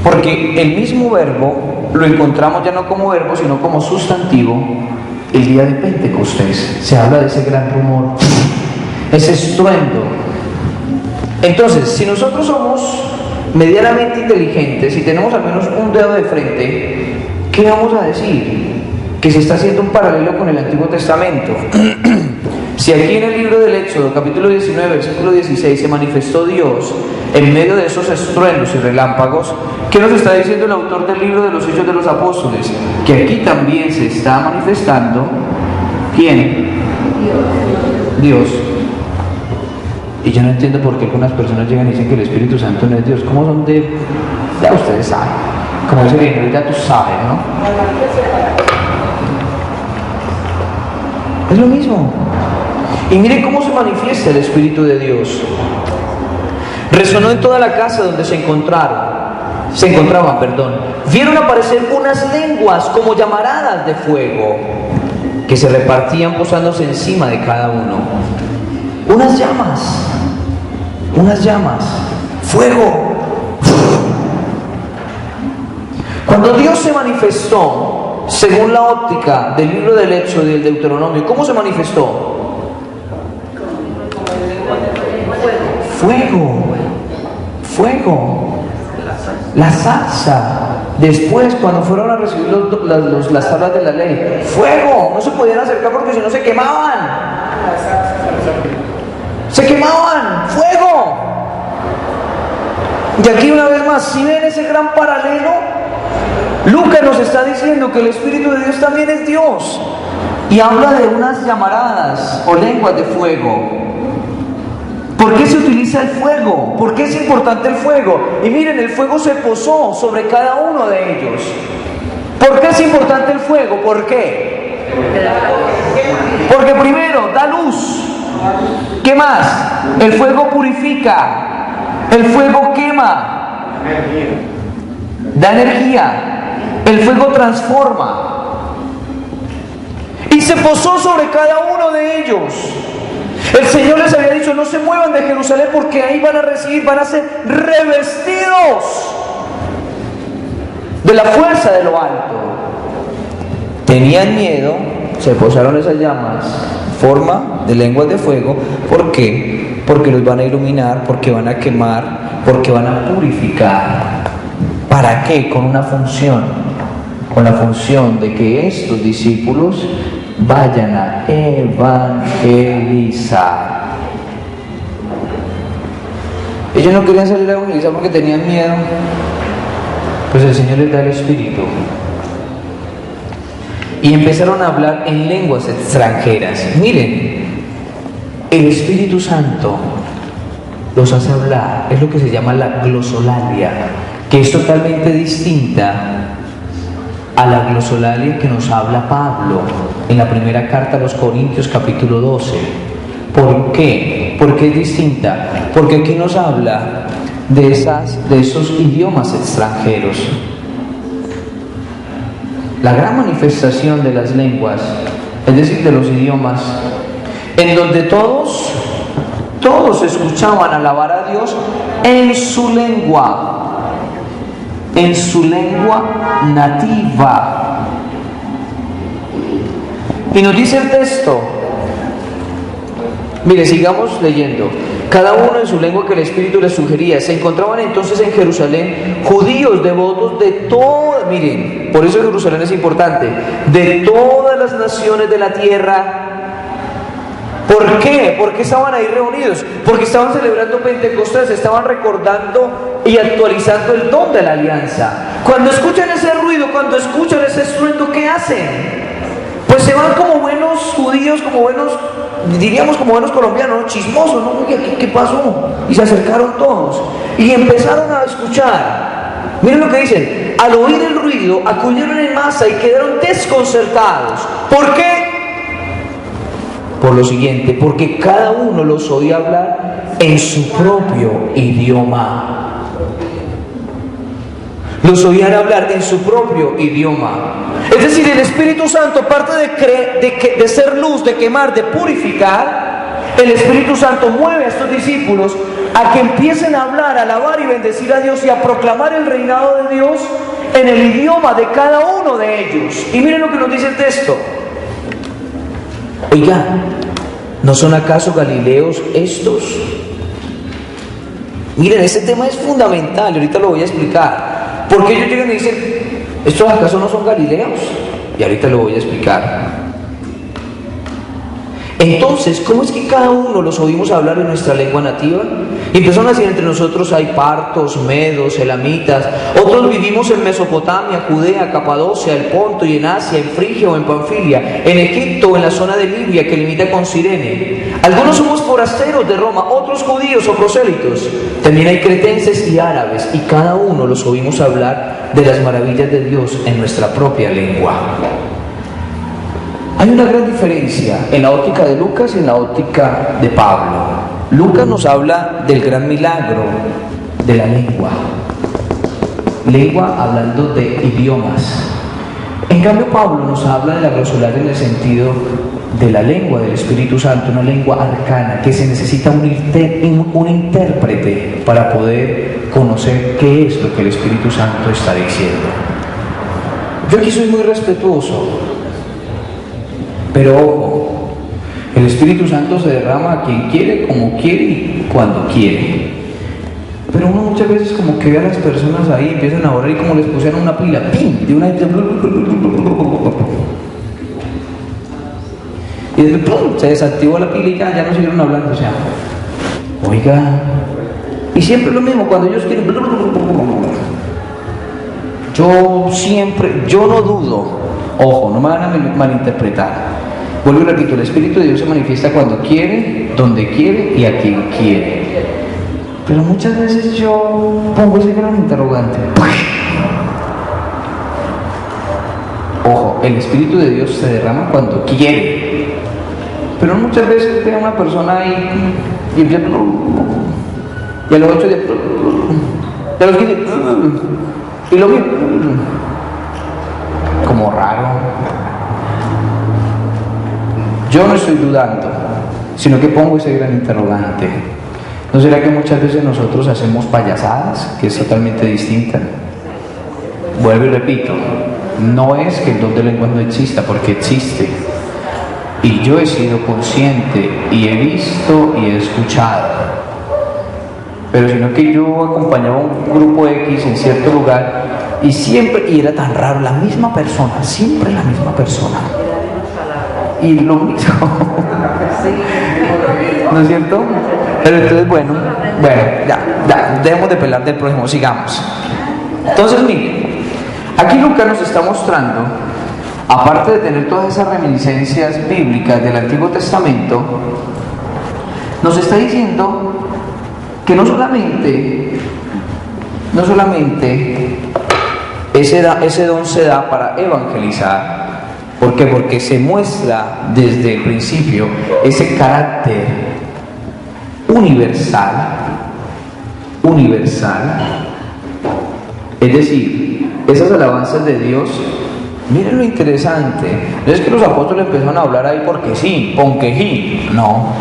porque el mismo verbo lo encontramos ya no como verbo sino como sustantivo el día de Pentecostés. Se habla de ese gran rumor, ese estruendo. Entonces, si nosotros somos medianamente inteligentes y tenemos al menos un dedo de frente, ¿qué vamos a decir? Que se está haciendo un paralelo con el Antiguo Testamento. Si aquí en el libro del Éxodo, capítulo 19, versículo 16, se manifestó Dios en medio de esos estruendos y relámpagos, ¿qué nos está diciendo el autor del libro de los Hechos de los Apóstoles? Que aquí también se está manifestando, ¿quién? Dios. Y yo no entiendo por qué algunas personas llegan y dicen que el Espíritu Santo no es Dios. ¿Cómo son de...? Ya ustedes saben. Como dice bien, ahorita tú sabes, ¿no? Es lo mismo. Y miren cómo se manifiesta el Espíritu de Dios. Resonó en toda la casa donde se encontraban. Vieron aparecer unas lenguas como llamaradas de fuego que se repartían posándose encima de cada uno. Unas llamas, fuego. Cuando Dios se manifestó, según la óptica del libro del Éxodo y del Deuteronomio, ¿cómo se manifestó? Fuego. La zarza. Después, cuando fueron a recibir las tablas de la ley, fuego. No se podían acercar porque si no se quemaban. ¡Fuego! Y aquí una vez más, si ven ese gran paralelo, Lucas nos está diciendo que el Espíritu de Dios también es Dios. Y habla de unas llamaradas o lenguas de fuego. ¿Por qué se utiliza el fuego? ¿Por qué es importante el fuego? Y miren, el fuego se posó sobre cada uno de ellos. ¿Por qué es importante el fuego? ¿Por qué? Porque primero, da luz. ¿Qué más? El fuego purifica. El fuego quema. Da energía. El fuego transforma. Y se posó sobre cada uno de ellos. El Señor les había dicho: no se muevan de Jerusalén porque ahí van a recibir, van a ser revestidos de la fuerza de lo alto. Tenían miedo, se posaron esas llamas, forma de lenguas de fuego. ¿Por qué? Porque los van a iluminar, porque van a quemar, porque van a purificar. ¿Para qué? Con una función, con la función de que estos discípulos vayan a evangelizar. Ellos no querían salir a evangelizar porque tenían miedo. Pues el Señor les da el Espíritu. Y empezaron a hablar en lenguas extranjeras. Miren, el Espíritu Santo los hace hablar. Es lo que se llama la glosolalia, que es totalmente distinta a la glosolalia que nos habla Pablo en la primera carta a los Corintios capítulo 12. ¿Por qué? ¿Por qué es distinta? Porque aquí nos habla de esos idiomas extranjeros. La gran manifestación de las lenguas, es decir, de los idiomas, en donde todos escuchaban alabar a Dios en su lengua nativa. Y nos dice el texto, mire, sigamos leyendo. cada uno en su lengua que el Espíritu les sugería. Se encontraban entonces en Jerusalén judíos devotos de todas, miren, por eso Jerusalén es importante, de todas las naciones de la tierra. ¿Por qué? ¿Por qué estaban ahí reunidos? Porque estaban celebrando Pentecostés, estaban recordando y actualizando el don de la alianza. Cuando escuchan ese ruido, cuando escuchan ese estruendo, ¿qué hacen? Pues se van como buenos judíos, como buenos, diríamos como buenos colombianos, chismosos, ¿no? Oye, ¿qué pasó? Y se acercaron todos y empezaron a escuchar. Miren lo que dicen: al oír el ruido, acudieron en masa y quedaron desconcertados. ¿Por qué? Por lo siguiente: porque cada uno los oía hablar en su propio idioma. Los oían hablar en su propio idioma. Es decir, el Espíritu Santo, aparte de ser luz, de quemar, de purificar, el Espíritu Santo mueve a estos discípulos a que empiecen a hablar, a alabar y bendecir a Dios y a proclamar el reinado de Dios en el idioma de cada uno de ellos. Y miren lo que nos dice el texto. Oiga, ¿no son acaso galileos estos? Miren, este tema es fundamental y ahorita lo voy a explicar. Porque ellos llegan y dicen: ¿estos acaso no son galileos? Y ahorita lo voy a explicar. Entonces, ¿cómo es que cada uno los oímos hablar en nuestra lengua nativa? Y empezaron a decir: entre nosotros hay partos, medos, elamitas, otros vivimos en Mesopotamia, Judea, Capadocia, el Ponto y en Asia, en Frigia o en Panfilia, en Egipto o en la zona de Libia que limita con Cirene. Algunos somos forasteros de Roma, otros judíos o prosélitos. También hay cretenses y árabes, y cada uno los oímos hablar de las maravillas de Dios en nuestra propia lengua. Hay una gran diferencia en la óptica de Lucas y en la óptica de Pablo. Lucas nos habla del gran milagro de la lengua. Lengua hablando de idiomas. En cambio, Pablo nos habla de la glosolalia en el sentido de la lengua del Espíritu Santo, una lengua arcana que se necesita un intérprete para poder conocer qué es lo que el Espíritu Santo está diciendo. Yo aquí soy muy respetuoso, pero ojo, el Espíritu Santo se derrama a quien quiere, como quiere y cuando quiere. Pero uno muchas veces como que ve a las personas ahí, empiezan a orar y como les pusieron una pila, ¡pim!, de una y después ¡pum!, se desactivó la pila y ya no siguieron hablando. O sea, oiga, y siempre lo mismo, cuando ellos quieren, yo no dudo, ojo, no me van a malinterpretar. Vuelvo y repito, el Espíritu de Dios se manifiesta cuando quiere, donde quiere y a quien quiere. Pero muchas veces yo pongo ese gran interrogante. Ojo, el Espíritu de Dios se derrama cuando quiere. Pero muchas veces ve a una persona ahí y empieza y a los 8 días y a los 15 y lo mismo, como raro. Yo no estoy dudando, sino que pongo ese gran interrogante. ¿No será que muchas veces nosotros hacemos payasadas, que es totalmente distinta? Vuelvo y repito, no es que el don de lenguas no exista, porque existe. Y yo he sido consciente y he visto y he escuchado. Pero sino que yo acompañaba a un grupo X en cierto lugar y siempre, y era tan raro, la misma persona, siempre la misma persona. Y lo mismo. ¿No es cierto? Pero entonces, bueno, ya, dejemos de pelar del prójimo, sigamos. Entonces, miren, aquí Lucas nos está mostrando, aparte de tener todas esas reminiscencias bíblicas del Antiguo Testamento, nos está diciendo que no solamente ese don se da para evangelizar. ¿Por qué? Porque se muestra desde el principio ese carácter universal, es decir, esas alabanzas de Dios. Miren lo interesante, no es que los apóstoles empezaron a hablar ahí porque sí, ponquejí, no,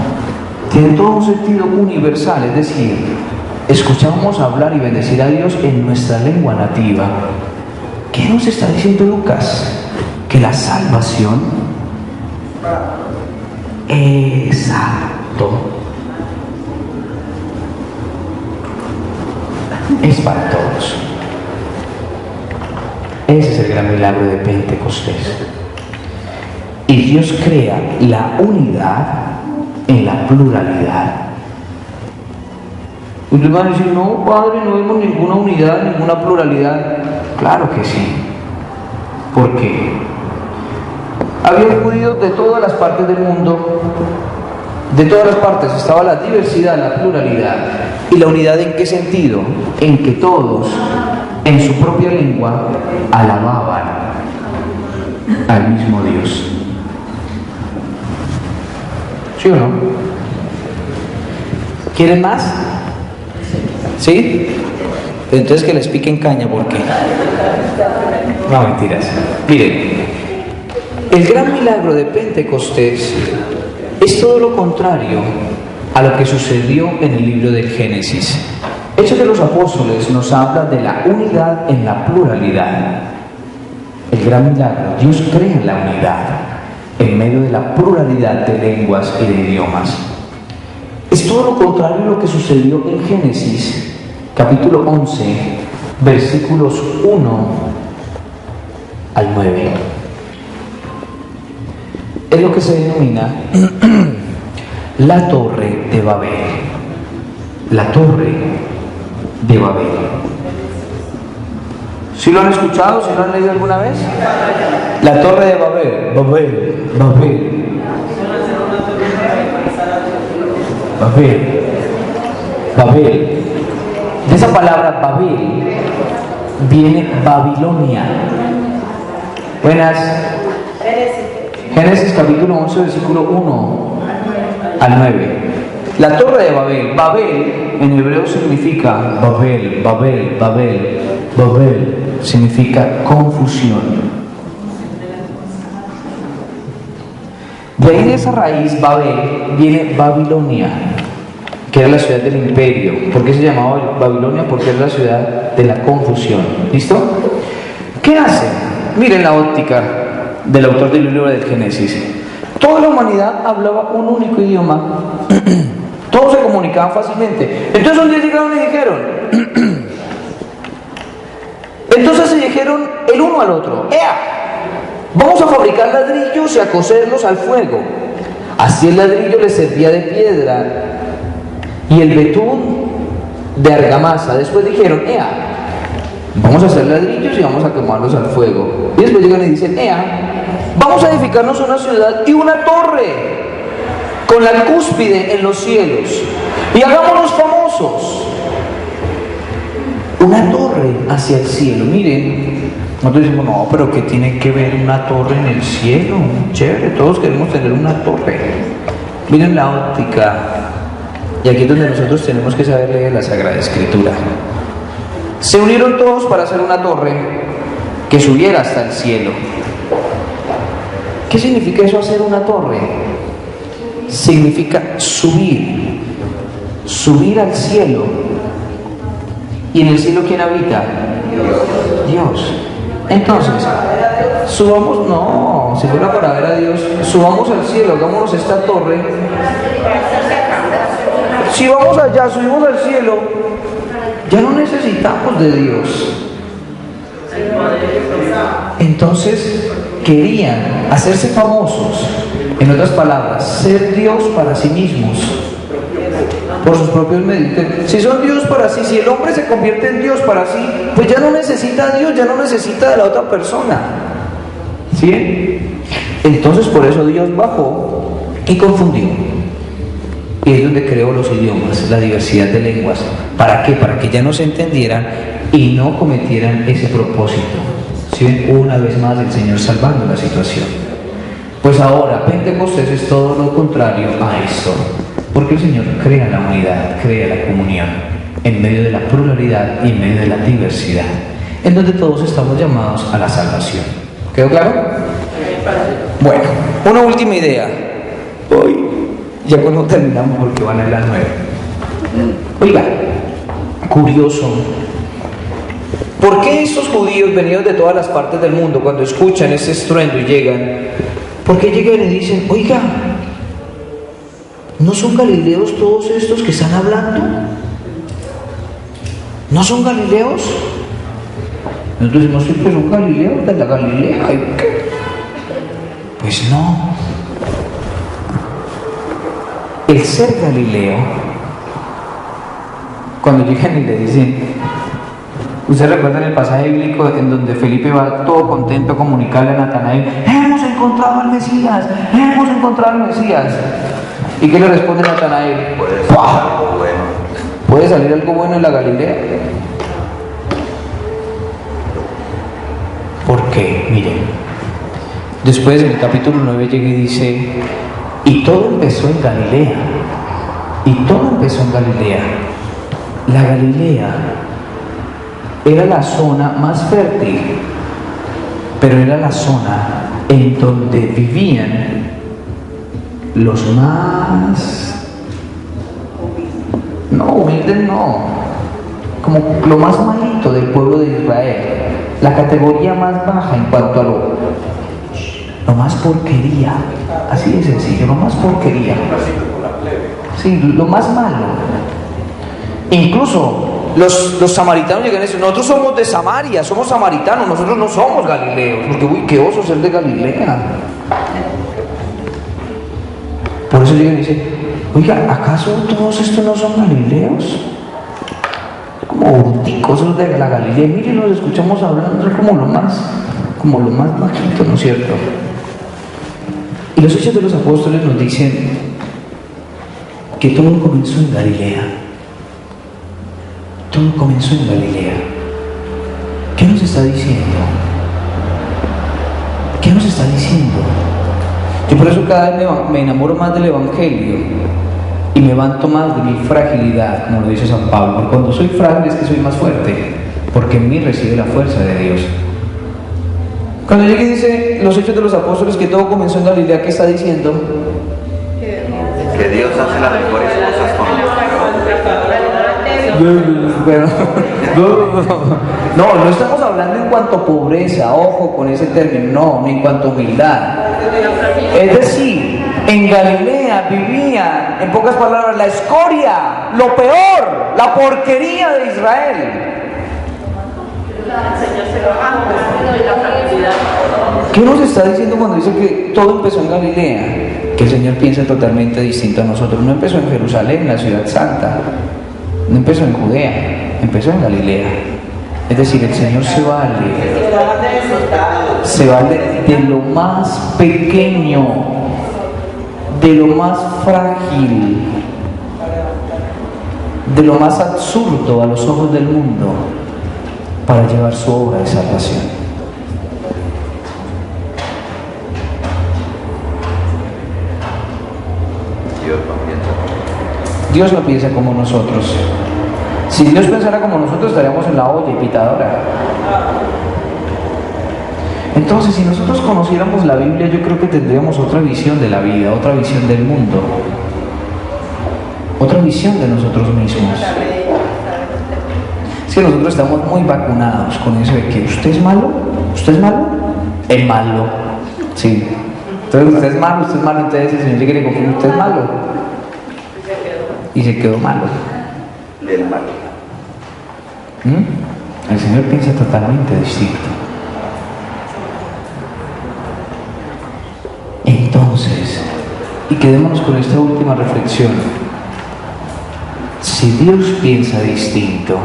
tiene todo un sentido universal, es decir, escuchamos hablar y bendecir a Dios en nuestra lengua nativa. ¿Qué nos está diciendo Lucas? Que la salvación, exacto, es para todos. Ese es el gran milagro de Pentecostés. Y Dios crea la unidad en la pluralidad. Ustedes van a decir, no, Padre, no vemos ninguna unidad, ninguna pluralidad. Claro que sí. ¿Por qué? Había judíos de todas las partes del mundo, de todas las partes estaba la diversidad, la pluralidad. ¿Y la unidad en qué sentido? En que todos, en su propia lengua, alababan al mismo Dios. ¿Sí o no? ¿Quieren más? ¿Sí? Entonces que les piquen caña, ¿por qué? No, mentiras. Miren, el gran milagro de Pentecostés es todo lo contrario a lo que sucedió en el libro del Génesis. Hechos de los Apóstoles nos habla de la unidad en la pluralidad. El gran milagro, Dios crea la unidad en medio de la pluralidad de lenguas y de idiomas. Es todo lo contrario a lo que sucedió en Génesis, capítulo 11, versículos 1 al 9. Es lo que se denomina la Torre de Babel. La Torre de Babel. ¿Sí lo han escuchado? ¿Sí lo han leído alguna vez? La Torre de Babel. Babel, Babel. Babel. Babel. De esa palabra Babel viene Babilonia. Buenas. Génesis capítulo 11, versículo 1 al 9. La Torre de Babel. Babel en hebreo significa Babel, Babel, Babel. Babel significa confusión. De ahí, de esa raíz Babel, viene Babilonia, que era la ciudad del imperio. ¿Por qué se llamaba Babilonia? Porque era la ciudad de la confusión. ¿Listo? ¿Qué hacen? Miren la óptica del autor del libro del Génesis. Toda la humanidad hablaba un único idioma. Todos se comunicaban fácilmente. Entonces un día llegaron y dijeron, entonces se dijeron el uno al otro, vamos a fabricar ladrillos y a coserlos al fuego. Así el ladrillo les servía de piedra y el betún de argamasa. Después dijeron, vamos a hacer ladrillos y vamos a quemarlos al fuego. Y después llegan y dicen, vamos a edificarnos una ciudad y una torre con la cúspide en los cielos y hagámonos famosos. Una torre hacia el cielo. Miren, nosotros decimos, no, pero ¿qué tiene que ver una torre en el cielo? Chévere, todos queremos tener una torre. Miren la óptica. Y aquí es donde nosotros tenemos que saber leer la Sagrada Escritura. Se unieron todos para hacer una torre que subiera hasta el cielo. ¿Qué significa eso, hacer una torre? Significa subir al cielo. ¿Y en el cielo quién habita? Dios. Entonces, subamos, no, si fuera para ver a Dios, subamos al cielo, hagámonos esta torre. Si vamos allá, subimos al cielo, ya no necesitamos de Dios. Entonces, querían hacerse famosos, en otras palabras, ser Dios para sí mismos, por sus propios medios. Si son Dios para sí, si el hombre se convierte en Dios para sí, pues ya no necesita a Dios, ya no necesita de la otra persona. ¿Sí? Entonces por eso Dios bajó y confundió. Y es donde creó los idiomas, la diversidad de lenguas. ¿Para qué? Para que ya no se entendieran y no cometieran ese propósito. ¿Sí? Una vez más el Señor salvando la situación. Pues ahora Pentecostés es todo lo contrario a esto. Porque el Señor crea la unidad, crea la comunión en medio de la pluralidad y en medio de la diversidad, en donde todos estamos llamados a la salvación. ¿Quedó claro? Bueno, una última idea. Hoy, ya cuando terminamos porque van a las 9. Oiga, curioso. ¿Por qué estos judíos venidos de todas las partes del mundo, cuando escuchan ese estruendo y llegan, por qué llegan y dicen, oiga, ¿no son galileos todos estos que están hablando? ¿No son galileos? Nosotros decimos, sí, pues son galileos de la Galilea. ¿Y qué? Pues no. El ser galileo, cuando llegan y le dicen, ¿ustedes recuerdan el pasaje bíblico en donde Felipe va todo contento a comunicarle a Natanael, hemos encontrado al Mesías, hemos encontrado al Mesías? ¿Y qué le responde Natanael? Puede ser algo bueno. ¿Puede salir algo bueno en la Galilea? ¿Por qué? Miren, después en el capítulo 9 llega y dice, y todo empezó en Galilea, y todo empezó en Galilea. La Galilea era la zona más fértil, pero era la zona en donde vivían los más, no, humildes no, como lo más malito del pueblo de Israel, la categoría más baja en cuanto a lo más porquería, así de sencillo, lo más porquería, sí, lo más malo. Incluso los samaritanos llegan a decir, nosotros somos de Samaria, somos samaritanos, nosotros no somos galileos, porque uy, qué oso ser de Galilea. Por eso llegan y dicen, oiga, ¿acaso todos estos no son galileos? Como bruticos esos de la Galilea, miren, los escuchamos hablando, son como lo más bajito, ¿no es cierto? Y los Hechos de los Apóstoles nos dicen que todo comenzó en Galilea. Todo comenzó en Galilea. ¿Qué nos está diciendo? ¿Qué nos está diciendo? Yo por eso cada vez me enamoro más del Evangelio y me levanto más de mi fragilidad, como lo dice San Pablo. Porque cuando soy frágil es que soy más fuerte, porque en mí reside la fuerza de Dios. Cuando llega y dice los Hechos de los Apóstoles que todo comenzó en Galilea, ¿qué está diciendo? Que Dios hace las mejores cosas con no estamos hablando en cuanto a pobreza, ojo con ese término, no en cuanto a humildad. Es decir, en Galilea vivían, en pocas palabras, la escoria, lo peor, la porquería de Israel. ¿Qué nos está diciendo cuando dice que todo empezó en Galilea? Que el Señor piensa totalmente distinto a nosotros. No empezó en Jerusalén, la ciudad santa. No empezó en Judea, empezó en Galilea. Es decir, el Señor se vale de lo más pequeño, de lo más frágil, de lo más absurdo a los ojos del mundo para llevar su obra de salvación. Dios no piensa como nosotros. Si Dios pensara como nosotros, estaríamos en la olla y pitadora. Entonces, si nosotros conociéramos la Biblia, yo creo que tendríamos otra visión de la vida, otra visión del mundo, otra visión de nosotros mismos. Es que nosotros estamos muy vacunados con eso de que usted es malo, es malo. Sí. Entonces usted es malo, entonces el Señor quiere confirmar, usted es malo. Y se quedó malo. del mal. El Señor piensa totalmente distinto. Entonces, y quedémonos con esta última reflexión. Si Dios piensa distinto,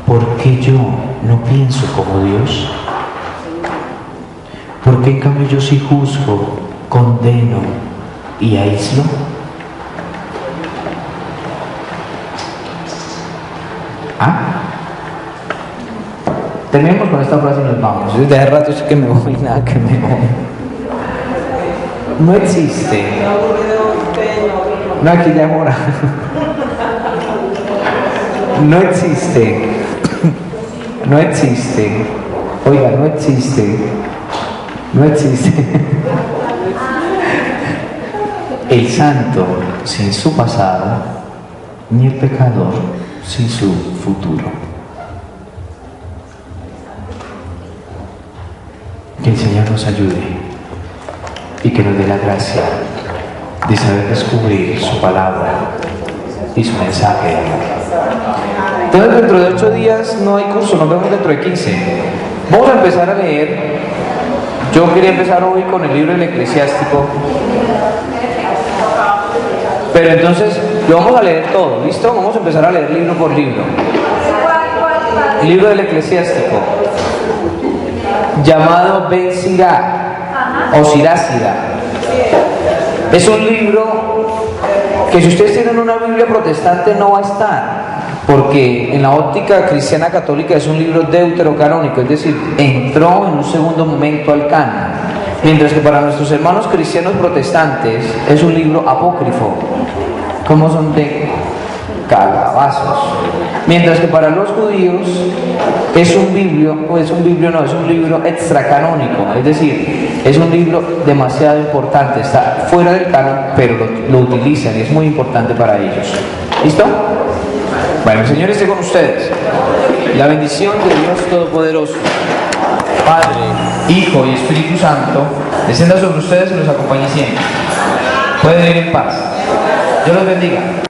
¿por qué yo no pienso como Dios? ¿Por qué en cambio yo sí juzgo, condeno y aíslo? Terminemos con esta frase y nos vamos. Desde hace rato es que me voy, nada que me voy. No existe. No, aquí ya es hora. No existe. No existe. Oiga, no existe. No existe. El santo sin su pasado, ni el pecador sin su futuro. Que el Señor nos ayude y que nos dé la gracia de saber descubrir su palabra y su mensaje. Entonces dentro de 8 días no hay curso, nos vemos dentro de 15. Vamos a empezar a leer. Yo quería empezar hoy con el libro del Eclesiástico, pero entonces lo vamos a leer todo, ¿listo? Vamos a empezar a leer libro por libro. Libro del Eclesiástico, llamado Ben Sirá o Sirácida. Es un libro que si ustedes tienen una Biblia protestante no va a estar, porque en la óptica cristiana católica es un libro deuterocanónico, es decir, entró en un segundo momento al canon, mientras que para nuestros hermanos cristianos protestantes es un libro apócrifo, como son de calabazos, mientras que para los judíos es un libro extracanónico, es decir, es un libro demasiado importante, está fuera del canon, pero lo utilizan y es muy importante para ellos. ¿Listo? Bueno, el Señor esté con ustedes. La bendición de Dios Todopoderoso, Padre, Hijo y Espíritu Santo, descienda sobre ustedes y los acompañe siempre. Pueden ir en paz. Dios los bendiga.